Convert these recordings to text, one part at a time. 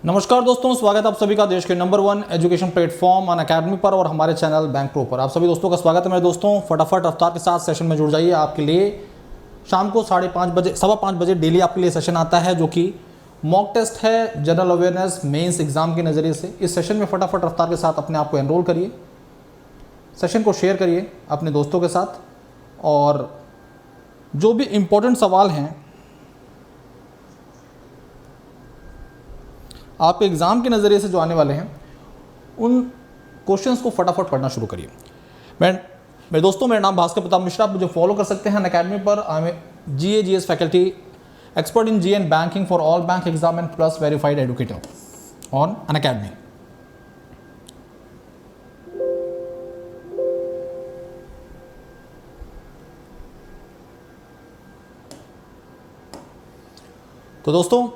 नमस्कार दोस्तों, स्वागत है आप सभी का देश के नंबर 1 एजुकेशन प्लेटफॉर्म अनअकैडमी पर और हमारे चैनल बैंक प्रो पर। आप सभी दोस्तों का स्वागत है मेरे दोस्तों। फटाफट रफ्तार के साथ सेशन में जुड़ जाइए। आपके लिए शाम को 5:30 बजे 5:15 बजे डेली आपके लिए सेशन आता है जो कि मॉक टेस्ट है जनरल अवेयरनेस मेंस एग्जाम के नज़रिए से। इस सेशन में फटाफट रफ्तार के साथ अपने आप को एनरोल करिए, सेशन को शेयर करिए अपने दोस्तों के साथ और जो भी इम्पोर्टेंट सवाल हैं आपके एग्ज़ाम के नज़रिए से जो आने वाले हैं उन क्वेश्चंस को फटाफट पढ़ना शुरू करिए। मेरे दोस्तों, मेरा नाम भास्कर प्रताप मिश्रा। आप मुझे फॉलो कर सकते हैं अनअकैडमी पर। I am GAGS faculty expert in GN banking for all bank exam and plus verified educator on Unacademy. तो दोस्तों,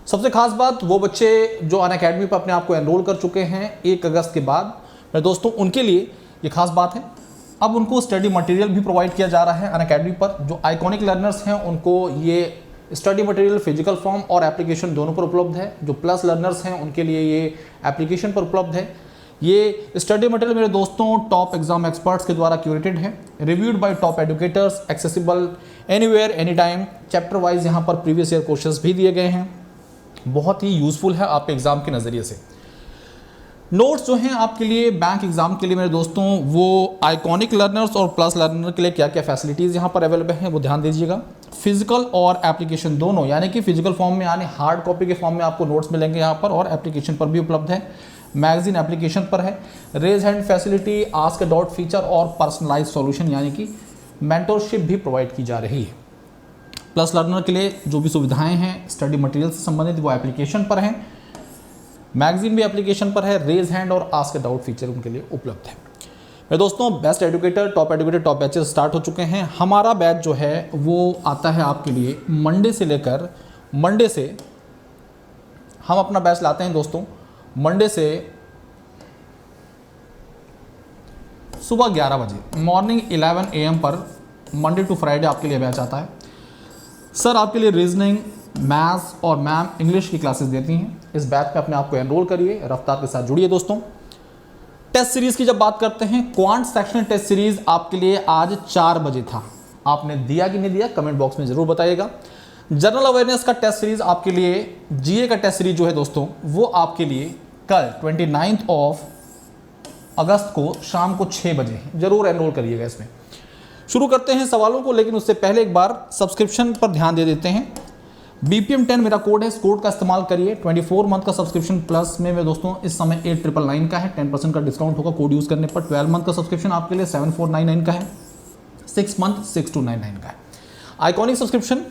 सबसे खास बात वो बच्चे जो अनअकैडमी पर अपने आप को एनरोल कर चुके हैं 1 अगस्त के बाद, मेरे दोस्तों उनके लिए ये खास बात है। अब उनको स्टडी मटेरियल भी प्रोवाइड किया जा रहा है अनअकैडमी पर। जो आइकॉनिक लर्नर्स हैं उनको ये स्टडी मटेरियल फिजिकल फॉर्म और एप्लीकेशन दोनों पर उपलब्ध है। जो प्लस लर्नर्स हैं उनके लिए ये एप्लीकेशन पर उपलब्ध है। ये स्टडी मटेरियल मेरे दोस्तों टॉप एग्जाम एक्सपर्ट्स के द्वारा क्यूरेटेड है, reviewed by top educators, accessible anywhere any time. Chapter wise यहाँ पर प्रीवियस ईयर क्वेश्चंस भी दिए गए हैं। बहुत ही यूज़फुल है आपके एग्ज़ाम के नज़रिए से। नोट्स जो हैं आपके लिए बैंक एग्ज़ाम के लिए मेरे दोस्तों वो आइकॉनिक लर्नर्स और प्लस लर्नर के लिए क्या क्या फैसिलिटीज़ यहाँ पर अवेलेबल हैं वो ध्यान दीजिएगा। फिजिकल और एप्लीकेशन दोनों, यानी कि फिजिकल फॉर्म में यानी हार्ड कॉपी के फॉर्म में आपको नोट्स मिलेंगे यहाँ पर और एप्लीकेशन पर भी उपलब्ध है। मैगजीन एप्लीकेशन पर है। Raise hand facility, ask a doubt feature और पर्सनलाइज सॉल्यूशन यानी कि मेंटरशिप भी प्रोवाइड की जा रही है। प्लस लर्नर के लिए जो भी सुविधाएं हैं स्टडी मटेरियल से संबंधित वो एप्लीकेशन पर हैं। मैगजीन भी एप्लीकेशन पर है। रेज हैंड और आस्क डाउट फीचर उनके लिए उपलब्ध है। मेरे दोस्तों, best educator top batches start हो चुके हैं। हमारा बैच जो है वो आता है आपके लिए मंडे से हम अपना बैच लाते हैं दोस्तों। मंडे से सुबह 11 बजे मॉर्निंग 11 AM पर मंडे टू फ्राइडे आपके लिए बैच आता है। सर आपके लिए रीजनिंग, मैथ्स और मैम इंग्लिश की क्लासेस देती हैं। इस बैच में अपने आप को एनरोल करिए, रफ्तार के साथ जुड़िए दोस्तों। टेस्ट सीरीज़ की जब बात करते हैं, क्वांट सेक्शनल टेस्ट सीरीज़ आपके लिए आज 4 बजे था। आपने दिया कि नहीं दिया कमेंट बॉक्स में ज़रूर बताइएगा। जनरल अवेयरनेस का टेस्ट सीरीज़ आपके लिए, GA का टेस्ट सीरीज जो है दोस्तों वो आपके लिए कल 29 अगस्त को शाम को 6 बजे है। ज़रूर एनरोल करिएगा इसमें। शुरू करते हैं सवालों को, लेकिन उससे पहले एक बार सब्सक्रिप्शन पर ध्यान दे देते हैं। BPM 10 मेरा कोड है, इस कोड का इस्तेमाल करिए। 24 मंथ का सब्सक्रिप्शन प्लस में मेरे दोस्तों इस समय 8999 का है। 10% का डिस्काउंट होगा कोड यूज़ करने पर। 12 मंथ का सब्सक्रिप्शन आपके लिए 7499 का है। 6 मंथ 6299 का है। आइकॉनिक सब्सक्रिप्शन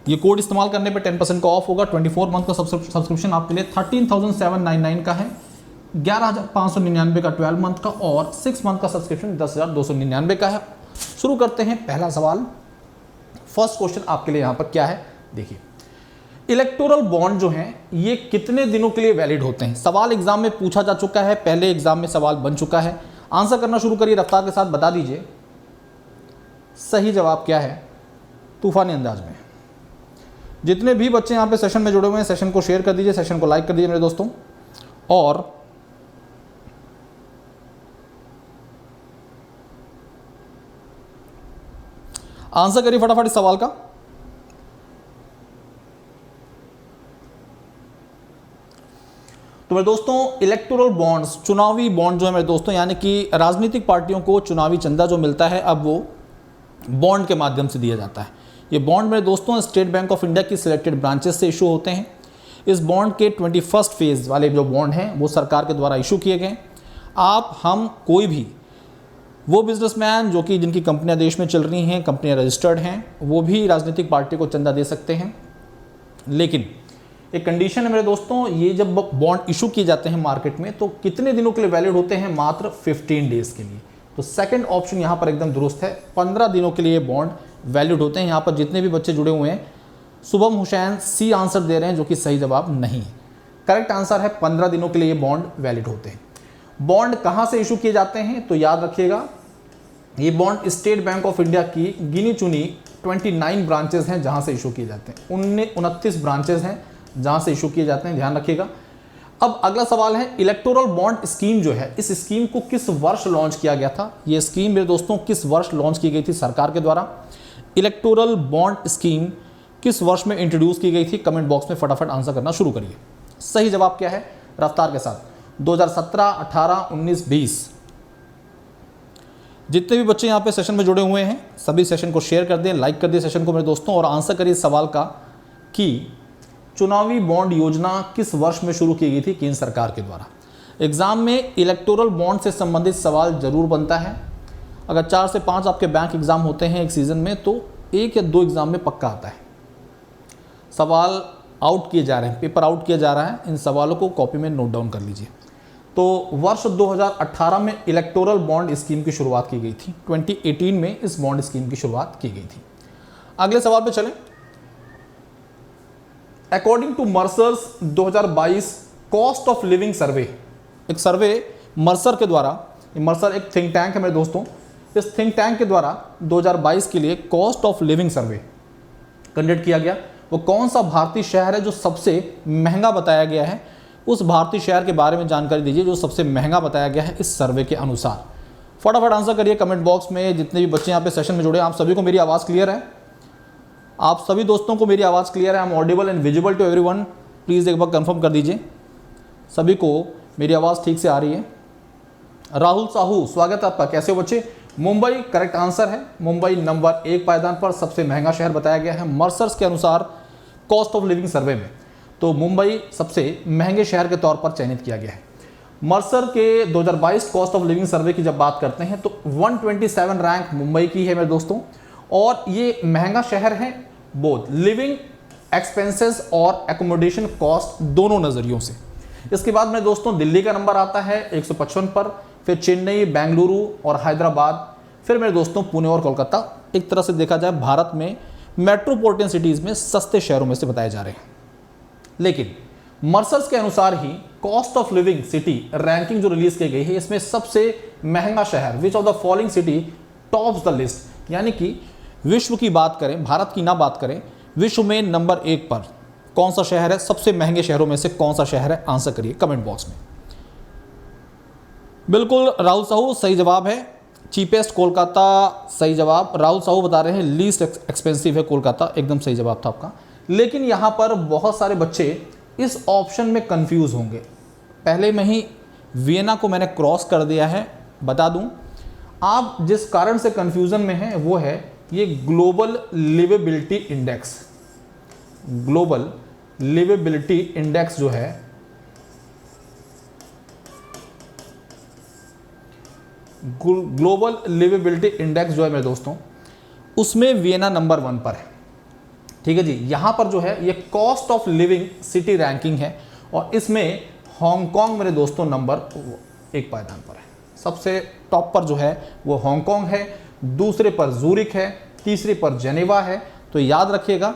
ये कोड इस्तेमाल करने पर 10% का ऑफ होगा। 24 मंथ का सब्सक्रिप्शन आपके लिए 13,799 का है। 11,599 का 12 मंथ का और 6 मंथ का सब्सक्रिप्शन 10,299 का है। शुरू करते हैं पहला सवाल। फर्स्ट क्वेश्चन आपके लिए यहां पर क्या है देखिए। इलेक्टोरल बॉन्ड जो हैं ये कितने दिनों के लिए वैलिड होते हैं? सवाल एग्जाम में पूछा जा चुका है, पहले एग्जाम में सवाल बन चुका है। आंसर करना शुरू करिए, रफ्तार के साथ बता दीजिए सही जवाब क्या है तूफानी अंदाज में। जितने भी बच्चे यहां पे सेशन में जुड़े हुए हैं सेशन को शेयर कर दीजिए, सेशन को लाइक कर दीजिए मेरे दोस्तों और आंसर करिए फटाफट इस सवाल का। तो मेरे दोस्तों इलेक्टोरल बॉन्ड्स, चुनावी बॉन्ड जो है मेरे दोस्तों, यानी कि राजनीतिक पार्टियों को चुनावी चंदा जो मिलता है अब वो बॉन्ड के माध्यम से दिया जाता है। ये बॉन्ड मेरे दोस्तों स्टेट बैंक ऑफ इंडिया की सिलेक्टेड ब्रांचेस से इशू होते हैं। इस बॉन्ड के 21st फेज वाले जो बॉन्ड हैं वो सरकार के द्वारा इशू किए गए। आप हम कोई भी वो बिजनेसमैन जो कि जिनकी कंपनियां देश में चल रही हैं, कंपनियां रजिस्टर्ड हैं, वो भी राजनीतिक पार्टी को चंदा दे सकते हैं। लेकिन एक कंडीशन है मेरे दोस्तों, ये जब बॉन्ड इशू किए जाते हैं मार्केट में तो कितने दिनों के लिए वैलिड होते हैं? मात्र 15 डेज के लिए। तो सेकंड ऑप्शन यहाँ पर एकदम दुरुस्त है। 15 दिनों के लिए बॉन्ड वैलिड होते हैं। यहाँ पर जितने भी बच्चे जुड़े हुए हैं, शुभम हुसैन C आंसर दे रहे हैं जो कि सही जवाब नहीं है। करेक्ट आंसर है 15 दिनों के लिए ये बॉन्ड वैलिड होते हैं। बॉन्ड कहाँ से इशू किए जाते हैं? तो याद रखिएगा ये bond state Bank of India की गिनी चुनी 29 ब्रांचेस हैं जहां से इशू किए जाते हैं, 29 ब्रांचेस हैं जहां से इशू किए जाते हैं, ध्यान रखिएगा। अब अगला सवाल है, इलेक्टोरल बॉन्ड स्कीम जो है, इस स्कीम को किस वर्ष लॉन्च किया गया था? ये स्कीम मेरे दोस्तों किस वर्ष लॉन्च की गई थी सरकार के द्वारा? इलेक्टोरल बॉन्ड स्कीम किस वर्ष में इंट्रोड्यूस की गई थी? कमेंट बॉक्स में फटाफट आंसर करना शुरू करिए। सही जवाब क्या है रफ्तार के साथ? 2017, 18, 19, 20। जितने भी बच्चे यहाँ पे सेशन में जुड़े हुए हैं सभी सेशन को शेयर कर दें, लाइक कर दें सेशन को मेरे दोस्तों, और आंसर करिए सवाल का कि चुनावी बॉन्ड योजना किस वर्ष में शुरू की गई थी केंद्र सरकार के द्वारा? एग्जाम में इलेक्टोरल बॉन्ड से संबंधित सवाल जरूर बनता है। अगर 4 से 5 आपके बैंक एग्जाम होते हैं एक सीजन में तो 1 या 2 एग्जाम में पक्का आता है। सवाल आउट किए जा रहे हैं, पेपर आउट किया जा रहा है, इन सवालों को कॉपी में नोट डाउन कर लीजिए। तो वर्ष 2018 में इलेक्टोरल बॉन्ड स्कीम की शुरुआत की गई थी, 2018 में इस बॉन्ड स्कीम की शुरुआत की गई थी। अगले सवाल पे चलें। According to Mercer's 2022 cost of living survey, एक सर्वे मर्सर के द्वारा, मर्सर एक थिंक टैंक है मेरे दोस्तों, इस थिंक टैंक के द्वारा 2022 के लिए cost of living survey conduct किया गया। वो कौन सा भारतीय शहर है जो सबसे महंगा बताया गया है? उस भारतीय शहर के बारे में जानकारी दीजिए जो सबसे महंगा बताया गया है इस सर्वे के अनुसार। फटाफट आंसर करिए कमेंट बॉक्स में। जितने भी बच्चे यहाँ पे सेशन में जुड़े हैं आप सभी को मेरी आवाज़ क्लियर है? आप सभी दोस्तों को मेरी आवाज़ क्लियर है? I am audible and visible to everyone? Please एक बार कंफर्म कर दीजिए सभी को मेरी आवाज़ ठीक से आ रही है। राहुल साहू स्वागत है आपका, कैसे हो बच्चे? मुंबई करेक्ट आंसर है। मुंबई नंबर 1 पायदान पर सबसे महंगा शहर बताया गया है मर्सर्स के अनुसार कॉस्ट ऑफ लिविंग सर्वे में, तो मुंबई सबसे महंगे शहर के तौर पर चयनित किया गया है। मर्सर के 2022 कॉस्ट ऑफ लिविंग सर्वे की जब बात करते हैं तो 127 रैंक मुंबई की है मेरे दोस्तों, और ये महंगा शहर है बोथ लिविंग एक्सपेंसेस और एकोमोडेशन कॉस्ट दोनों नज़रियों से। इसके बाद मेरे दोस्तों दिल्ली का नंबर आता है 155 पर, फिर चेन्नई, बेंगलुरु और हैदराबाद, फिर मेरे दोस्तों पुणे और कोलकाता। एक तरह से देखा जाए भारत में मेट्रोपॉलिटन सिटीज़ में सस्ते शहरों में से बताए जा रहे हैं। लेकिन मर्सर्स के अनुसार ही cost of living city ranking जो रिलीज की गई है इसमें सबसे महंगा शहर which of the following city tops the list, यानी कि विश्व की बात करें, भारत की ना बात करें, विश्व में नंबर 1 पर कौन सा शहर है? सबसे महंगे शहरों में से कौन सा शहर है? आंसर करिए कमेंट बॉक्स में। बिल्कुल राहुल साहू सही जवाब है। चीपेस्ट कोलकाता सही जवाब। राहुल साहू बता रहे हैं लीस्ट एक्सपेंसिव है कोलकाता, एकदम सही जवाब था आपका। लेकिन यहाँ पर बहुत सारे बच्चे इस ऑप्शन में कंफ्यूज होंगे। पहले में ही वियना को मैंने क्रॉस कर दिया है, बता दूं आप जिस कारण से कंफ्यूजन में है वो है ये global liveability index. Global liveability index जो है ग्लोबल लिवेबिलिटी इंडेक्स जो है मेरे दोस्तों उसमें वियना नंबर 1 पर है। ठीक है जी, यहाँ पर जो है ये cost of living city ranking है और इसमें हांगकांग मेरे दोस्तों नंबर 1 पायदान पर है। सबसे टॉप पर जो है वो हांगकांग है, दूसरे पर जूरिक है, तीसरे पर जेनेवा है। तो याद रखिएगा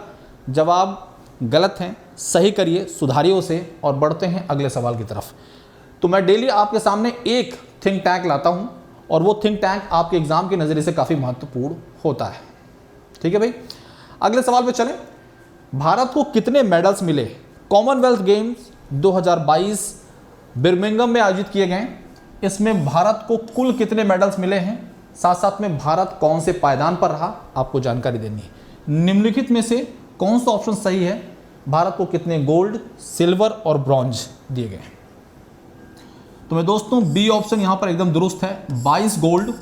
जवाब गलत हैं, सही करिए, सुधारिए उसे और बढ़ते हैं अगले सवाल की तरफ। तो मैं डेली आपके सामने एक थिंक टैंक लाता हूं और वो थिंक टैंक आपके एग्जाम के नज़रिए से काफ़ी महत्वपूर्ण होता है। ठीक है भाई, अगले सवाल पे चलें। भारत को कितने मेडल्स मिले? कॉमनवेल्थ गेम्स 2022 बर्मिंघम में आयोजित किए गए, इसमें भारत को कुल कितने मेडल्स मिले हैं? साथ साथ में भारत कौन से पायदान पर रहा, आपको जानकारी देनी है। निम्नलिखित में से कौन सा ऑप्शन सही है? भारत को कितने गोल्ड, सिल्वर और ब्रॉन्ज दिए गए? तो मैं दोस्तों बी ऑप्शन यहां पर एकदम दुरुस्त है, 22 गोल्ड,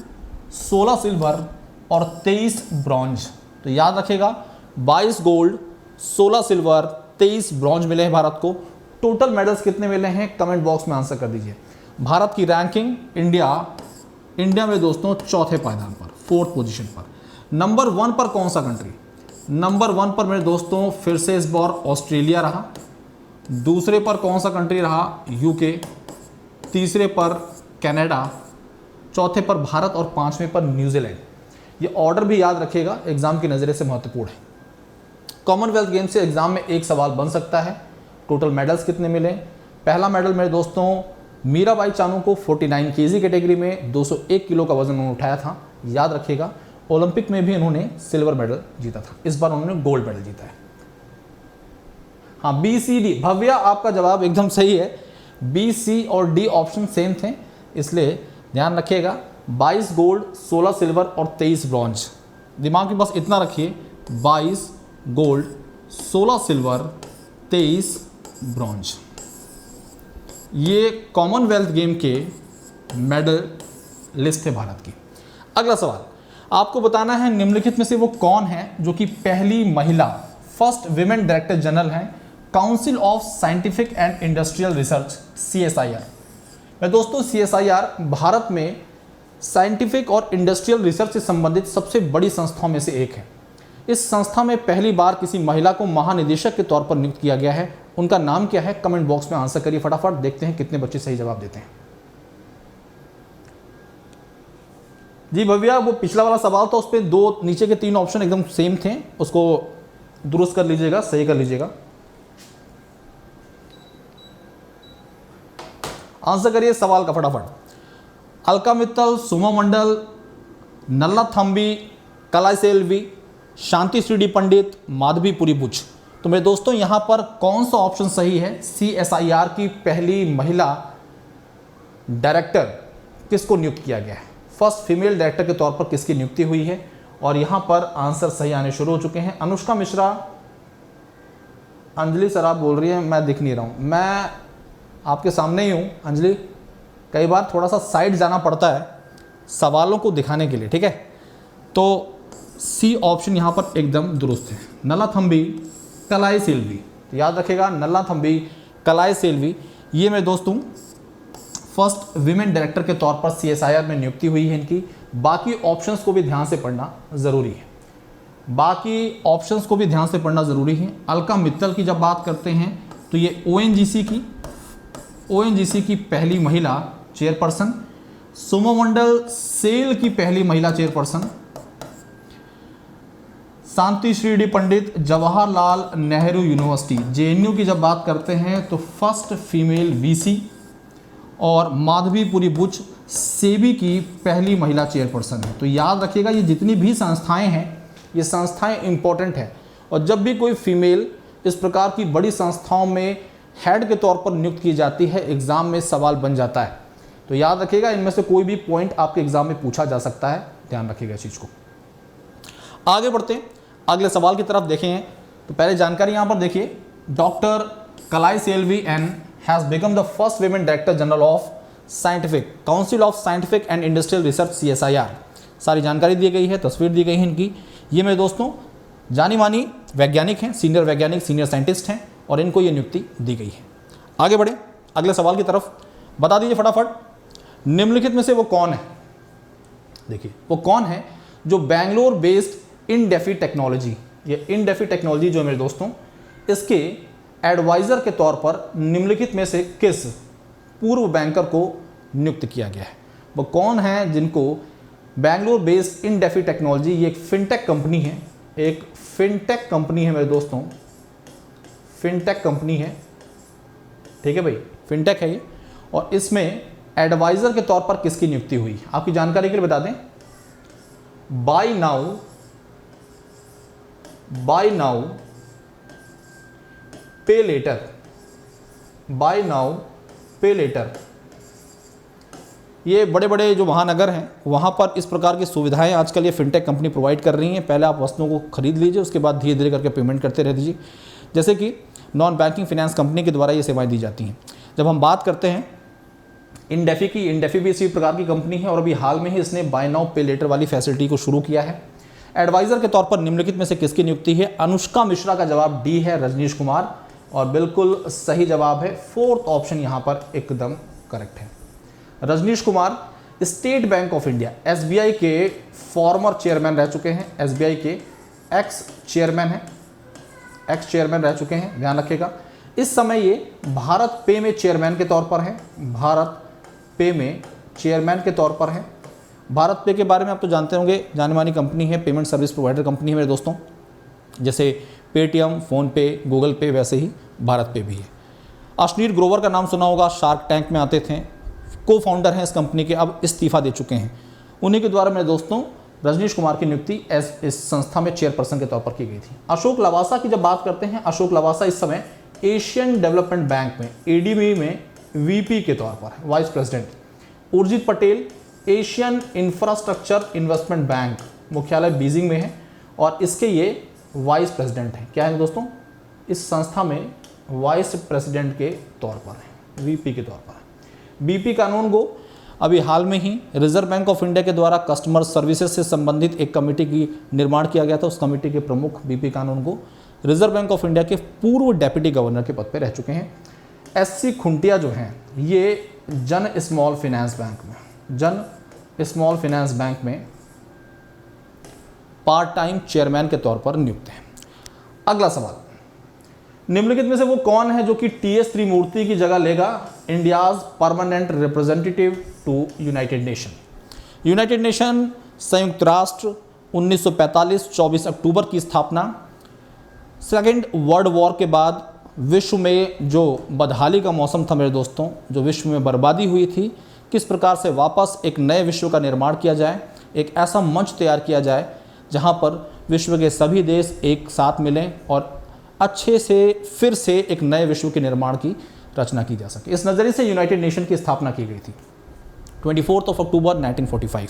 16 सिल्वर और 23 ब्रॉन्ज। तो याद रखिएगा 22 गोल्ड, 16 सिल्वर, 23 ब्रॉन्ज मिले हैं भारत को। टोटल मेडल्स कितने मिले हैं कमेंट बॉक्स में आंसर कर दीजिए। भारत की रैंकिंग इंडिया में दोस्तों चौथे पायदान पर, 4th पोजीशन पर। नंबर 1 पर कौन सा कंट्री? नंबर 1 पर मेरे दोस्तों फिर से इस बार ऑस्ट्रेलिया रहा। दूसरे पर कौन सा कंट्री रहा? यूके। तीसरे पर कनाडा, चौथे पर भारत और 5वें पर न्यूजीलैंड। ये ऑर्डर भी याद रखिएगा, एग्जाम के नज़रिए से महत्वपूर्ण है। कॉमनवेल्थ गेम से एग्जाम में एक सवाल बन सकता है, टोटल मेडल्स कितने मिले? पहला मेडल मेरे दोस्तों मीराबाई चानू को 49 kg कैटेगरी में 201 किलो का वजन उन्होंने उठाया था, याद रखिएगा। ओलंपिक में भी इन्होंने सिल्वर मेडल जीता था, इस बार उन्होंने गोल्ड मेडल जीता है। हाँ, बी सी डी, भव्या आपका जवाब एकदम सही है। बी सी और डी ऑप्शन सेम थे, इसलिए ध्यान रखिएगा 22 गोल्ड, 16 सिल्वर और 23 ब्रॉन्ज। दिमाग में बस इतना रखिए, 22 गोल्ड, 16 सिल्वर, 23 ब्रॉन्ज। ये कॉमनवेल्थ गेम के मेडल लिस्ट है भारत की। अगला सवाल आपको बताना है निम्नलिखित में से वो कौन है जो कि पहली महिला फर्स्ट विमेन डायरेक्टर जनरल हैं council of scientific and industrial research CSIR। मैं दोस्तों CSIR भारत में साइंटिफिक और इंडस्ट्रियल रिसर्च से संबंधित सबसे बड़ी संस्थाओं में से एक है। इस संस्था में पहली बार किसी महिला को महानिदेशक के तौर पर नियुक्त किया गया है। उनका नाम क्या है? कमेंट बॉक्स में आंसर करिए फटाफट, देखते हैं कितने बच्चे सही जवाब देते हैं। जी भैया, वो पिछला वाला सवाल था, उस पर 2 नीचे के 3 ऑप्शन एकदम सेम थे, उसको दुरुस्त कर लीजिएगा, सही कर लीजिएगा। आंसर करिए सवाल का फटाफट। अलका मित्तल, सुमा मंडल, नल्ला थम्बी, कलाइसेल्वी, शांति श्री डी पंडित, माधवीपुरी बुच। तो मेरे दोस्तों यहाँ पर कौन सा ऑप्शन सही है? CSIR की पहली महिला डायरेक्टर किसको नियुक्त किया गया है? फर्स्ट फीमेल डायरेक्टर के तौर पर किसकी नियुक्ति हुई है? और यहाँ पर आंसर सही आने शुरू हो चुके हैं। अनुष्का मिश्रा, अंजलि सर आप बोल रही है, मैं दिख नहीं रहा हूँ, मैं आपके सामने ही हूँ अंजलि। कई बार थोड़ा सा साइड जाना पड़ता है सवालों को दिखाने के लिए, ठीक है। तो सी ऑप्शन यहाँ पर एकदम दुरुस्त है। नल्ला थम्बी, कलाइसेल्वी, तो याद रखेगा नल्ला थम्बी, कलाइसेल्वी, ये मेरे दोस्तों फर्स्ट विमेन डायरेक्टर के तौर पर CSIR में नियुक्ति हुई है इनकी। बाकी ऑप्शंस को भी ध्यान से पढ़ना ज़रूरी है, बाकी ऑप्शंस को भी ध्यान से पढ़ना ज़रूरी है। अलका मित्तल की जब बात करते हैं तो ये ONGC की पहली महिला चेयरपर्सन, सुमा मंडल सेल की पहली महिला चेयरपर्सन, शांति Shri D Pandit Jawaharlal Nehru university JNU की जब बात करते हैं तो फर्स्ट फीमेल VC, और माधवीपुरी बुच सेबी की पहली महिला चेयरपर्सन है। तो याद रखिएगा ये जितनी भी संस्थाएं हैं, ये संस्थाएं इंपॉर्टेंट हैं, और जब भी कोई फीमेल इस प्रकार की बड़ी संस्थाओं में हेड के तौर पर नियुक्त की जाती है, एग्जाम में सवाल बन जाता है। तो याद रखिएगा इनमें से कोई भी पॉइंट आपके एग्जाम में पूछा जा सकता है, ध्यान रखिएगा इस चीज़ को। आगे बढ़ते हैं, अगले सवाल की तरफ देखें। तो पहले जानकारी यहाँ पर देखिए, doctor Kalaiselvi N has become the first women director general of scientific council of scientific and industrial research CSIR। सारी जानकारी दी गई है, तस्वीर दी गई है इनकी। ये मेरे दोस्तों जानी मानी वैज्ञानिक हैं, सीनियर वैज्ञानिक, सीनियर साइंटिस्ट हैं, और इनको ये नियुक्ति दी गई है। आगे बढ़े अगले सवाल की तरफ, बता दीजिए फटाफट निम्नलिखित में से वो कौन है? देखिए वो कौन है जो बैंगलोर बेस्ड इंडेफी टेक्नोलॉजी, ये इंडेफी टेक्नोलॉजी जो मेरे दोस्तों, इसके एडवाइज़र के तौर पर निम्नलिखित में से किस पूर्व बैंकर को नियुक्त किया गया है? वो कौन है जिनको बैंगलोर बेस्ड इंडेफी टेक्नोलॉजी, ये एक फिनटेक कंपनी है, एक फिनटेक कंपनी है मेरे दोस्तों, फिनटेक कंपनी है, ठीक है भाई, फिनटेक है ये, और इसमें एडवाइज़र के तौर पर किसकी नियुक्ति हुई? आपकी जानकारी के लिए बता दें, बाय नाउ पे लेटर, बाय नाउ पे लेटर, ये बड़े बड़े जो महानगर हैं वहाँ पर इस प्रकार की सुविधाएं आजकल ये फिनटेक कंपनी प्रोवाइड कर रही हैं। पहले आप वस्तुओं को खरीद लीजिए, उसके बाद धीरे धीरे करके पेमेंट करते रह दीजिए, जैसे कि नॉन बैंकिंग फाइनेंस कंपनी के द्वारा ये सेवाएं दी जाती हैं। जब हम बात करते हैं इंडेफी की, इंडेफी भी इसी प्रकार की कंपनी है, और अभी हाल में ही इसने बाय नाउ पे लेटर वाली फैसिलिटी को शुरू किया है। एडवाइज़र के तौर पर निम्नलिखित में से किसकी नियुक्ति है? अनुष्का मिश्रा का जवाब डी है, रजनीश कुमार, और बिल्कुल सही जवाब है, 4th ऑप्शन यहाँ पर एकदम करेक्ट है। Rajneesh Kumar State Bank of India SBI के फॉर्मर चेयरमैन रह चुके हैं, SBI के एक्स चेयरमैन रह चुके हैं, ध्यान रखिएगा। इस समय ये भारत पे में चेयरमैन के तौर पर है, भारत पे में चेयरमैन के तौर पर है। भारत पे के बारे में आप तो जानते होंगे, जानी मानी कंपनी है, पेमेंट सर्विस प्रोवाइडर कंपनी है मेरे दोस्तों, जैसे पेटीएम, फ़ोनपे, गूगल पे, वैसे ही भारत पे भी है। अश्नीर ग्रोवर का नाम सुना होगा, शार्क टैंक में आते थे, को फाउंडर हैं इस कंपनी के, अब इस्तीफ़ा दे चुके हैं। उन्हीं के द्वारा मेरे दोस्तों रजनीश कुमार की नियुक्ति इस संस्था में चेयरपर्सन के तौर पर की गई थी। अशोक लवासा की जब बात करते हैं, अशोक लवासा इस समय एशियन डेवलपमेंट बैंक में एडीबी में वीपी के तौर पर है, vice president. Urjit Patel Asian infrastructure investment bank, मुख्यालय बीजिंग में है और इसके ये वाइस प्रेसिडेंट हैं। क्या है दोस्तों, इस संस्था में वाइस प्रेसिडेंट के तौर पर है, वीपी के तौर पर है। बीपी कानूनगो, अभी हाल में ही रिजर्व बैंक ऑफ इंडिया के द्वारा कस्टमर सर्विसेज से संबंधित एक कमेटी की निर्माण किया गया था। उस कमेटी के प्रमुख BP Kanungo reserve bank of India के पूर्व डेप्यूटी गवर्नर के पद पर रह चुके हैं। एससी खुंटिया जो हैं ये जन स्मॉल फाइनेंस बैंक में पार्ट टाइम चेयरमैन के तौर पर नियुक्त हैं। अगला सवाल, निम्नलिखित में से वो कौन है जो कि टीएस त्रिमूर्ति की जगह लेगा? India's permanent representative to united nation. United nation संयुक्त राष्ट्र 1945 24 अक्टूबर की स्थापना। सेकेंड वर्ल्ड वॉर के बाद विश्व में जो बदहाली का मौसम था मेरे दोस्तों, जो विश्व में बर्बादी हुई थी, किस प्रकार से वापस एक नए विश्व का निर्माण किया जाए, एक ऐसा मंच तैयार किया जाए जहां पर विश्व के सभी देश एक साथ मिलें और अच्छे से फिर से एक नए विश्व के निर्माण की रचना की जा सके। इस नज़रिए से यूनाइटेड नेशन की स्थापना की गई थी 24 अक्टूबर 1945।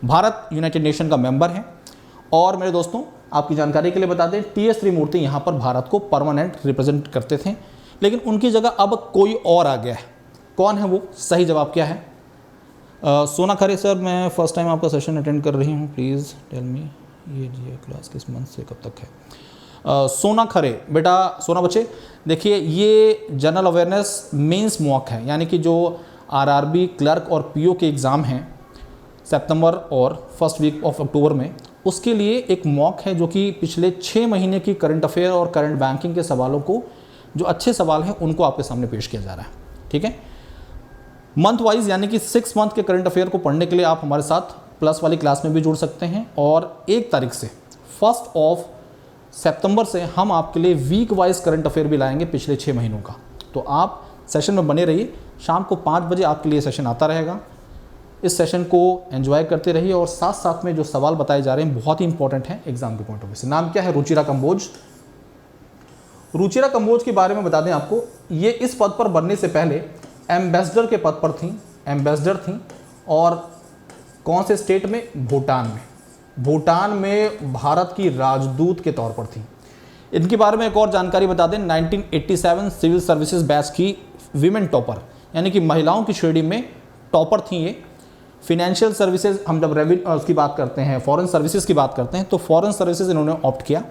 भारत यूनाइटेड नेशन का मेंबर है और मेरे दोस्तों आपकी जानकारी के लिए बता दें, टीएस त्रिमूर्ति यहाँ पर भारत को परमानेंट रिप्रेजेंट करते थे, लेकिन उनकी जगह अब कोई और आ गया है। कौन है वो? सही जवाब क्या है? सोना खरे सर, मैं फर्स्ट टाइम आपका सेशन अटेंड कर रही हूँ, प्लीज़ टेल मी ये क्लास किस मंथ से कब तक है? सोना खरे, बेटा सोना बच्चे, देखिए ये जनरल अवेयरनेस मेंस मॉक है, यानी कि जो आरआरबी क्लर्क और पीओ के एग्ज़ाम हैं सितंबर और फर्स्ट वीक ऑफ अक्टूबर में, उसके लिए एक मॉक है जो कि पिछले 6 महीने की करंट अफेयर और करंट बैंकिंग के सवालों को, जो अच्छे सवाल हैं उनको आपके सामने पेश किया जा रहा है। ठीक है, मंथ वाइज यानी कि 6 मंथ के करंट अफेयर को पढ़ने के लिए आप हमारे साथ प्लस वाली क्लास में भी जुड़ सकते हैं और 1 तारीख से 1 सितंबर से हम आपके लिए वीक वाइज करंट अफेयर भी लाएंगे पिछले 6 महीनों का। तो आप सेशन में बने रहिए, शाम को 5 बजे आपके लिए सेशन आता रहेगा। इस सेशन को एंजॉय करते रहिए और साथ साथ में जो सवाल बताए जा रहे हैं बहुत ही इंपॉर्टेंट हैं एग्जाम के पॉइंट ऑफ व्यू से। नाम क्या है? रुचिरा कंबोज। रुचिरा कंबोज के बारे में बता दें आपको, ये इस पद पर बनने से पहले एम्बेसडर के पद पर थी, एम्बेसडर थी और कौन से स्टेट में? भूटान में। भूटान में भारत की राजदूत के तौर पर थी। इनके बारे में एक और जानकारी बता दें, 1987 सिविल सर्विसेज बैच की वीमेन टॉपर, यानी कि महिलाओं की श्रेणी में टॉपर थी ये। फिनेंशियल सर्विसेज, हम जब उसकी बात करते हैं, फॉरेन सर्विसेज की बात करते हैं, तो फॉरेन सर्विसेज इन्होंने ऑप्ट किया।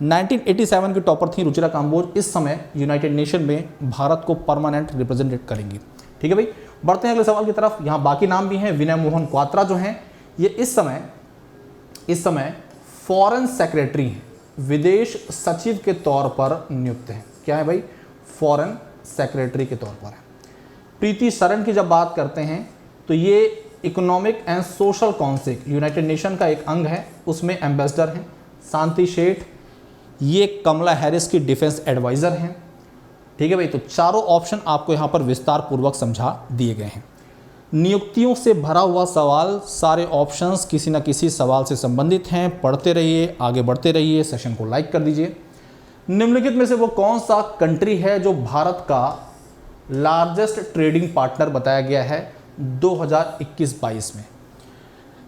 1987 की टॉपर थी रुचिरा कंबोज। इस समय यूनाइटेड नेशन में भारत को परमानेंट रिप्रेजेंटेट करेंगी। ठीक है भाई, बढ़ते हैं अगले सवाल की तरफ। यहाँ बाकी नाम भी हैं। विनय मोहन क्वात्रा जो हैं ये इस समय फॉरेन सेक्रेटरी हैं, विदेश सचिव के तौर पर नियुक्त हैं। क्या है भाई? फॉरेन सेक्रेटरी के तौर पर है। प्रीति शरण की जब बात करते हैं तो ये economic and social council United nation का एक अंग है, उसमें एम्बेसडर हैं। शांति शेठ, ये कमला हैरिस की डिफेंस एडवाइज़र हैं। ठीक है भाई, तो चारों ऑप्शन आपको यहाँ पर विस्तार पूर्वक समझा दिए गए हैं। नियुक्तियों से भरा हुआ सवाल, सारे ऑप्शंस किसी न किसी सवाल से संबंधित हैं। पढ़ते रहिए, आगे बढ़ते रहिए, सेशन को लाइक कर दीजिए। निम्नलिखित में से वो कौन सा कंट्री है जो भारत का लार्जेस्ट ट्रेडिंग पार्टनर बताया गया है 2021-22 में?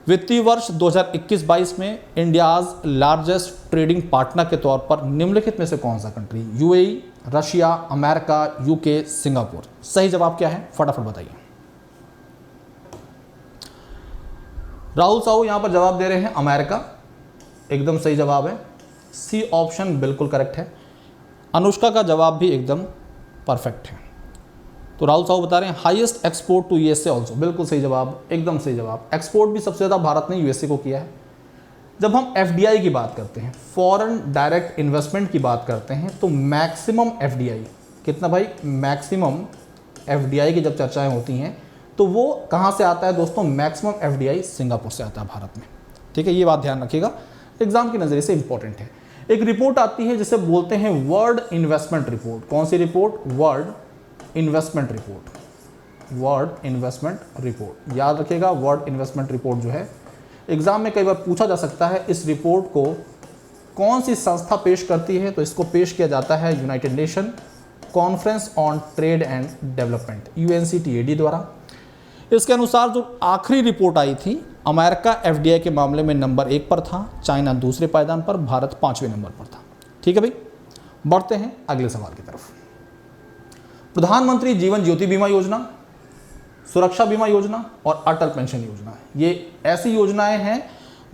वित्तीय वर्ष 2021-22 में इंडियाज लार्जेस्ट ट्रेडिंग पार्टनर के तौर पर निम्नलिखित में से कौन सा country? UAE, Russia, America, UK, Singapore. सही जवाब क्या है? फटाफट बताइए। राहुल साहू यहां पर जवाब दे रहे हैं अमेरिका, एकदम सही जवाब है। सी ऑप्शन बिल्कुल करेक्ट है। अनुष्का का जवाब भी एकदम परफेक्ट है। तो राहुल साहू बता रहे हैं highest export to USA also, बिल्कुल सही जवाब, एकदम सही जवाब। एक्सपोर्ट भी सबसे ज़्यादा भारत ने यूएसए को किया है। जब हम एफडीआई की बात करते हैं, फॉरेन डायरेक्ट इन्वेस्टमेंट की बात करते हैं, तो मैक्सिमम एफडीआई कितना भाई? मैक्सिमम एफडीआई की जब चर्चाएं होती हैं तो वो कहाँ से आता है दोस्तों? मैक्सिमम एफडीआई सिंगापुर से आता है भारत में। ठीक है, ये बात ध्यान रखिएगा, एग्जाम के नज़रिए से इंपॉर्टेंट है। एक रिपोर्ट आती है जिसे बोलते हैं वर्ल्ड इन्वेस्टमेंट रिपोर्ट। कौन सी report? World investment report. World investment report याद रखिएगा। वर्ल्ड इन्वेस्टमेंट रिपोर्ट जो है एग्जाम में कई बार पूछा जा सकता है इस रिपोर्ट को कौन सी संस्था पेश करती है, तो इसको पेश किया जाता है United nation conference on trade and development UNCTAD द्वारा। इसके अनुसार जो आखिरी रिपोर्ट आई थी, अमेरिका FDI के मामले में नंबर 1 पर था, चाइना दूसरे पायदान पर, भारत 5वें नंबर पर था। ठीक है भाई, बढ़ते हैं अगले सवाल की तरफ। प्रधानमंत्री जीवन ज्योति बीमा योजना, सुरक्षा बीमा योजना और अटल पेंशन योजना, ये ऐसी योजनाएं हैं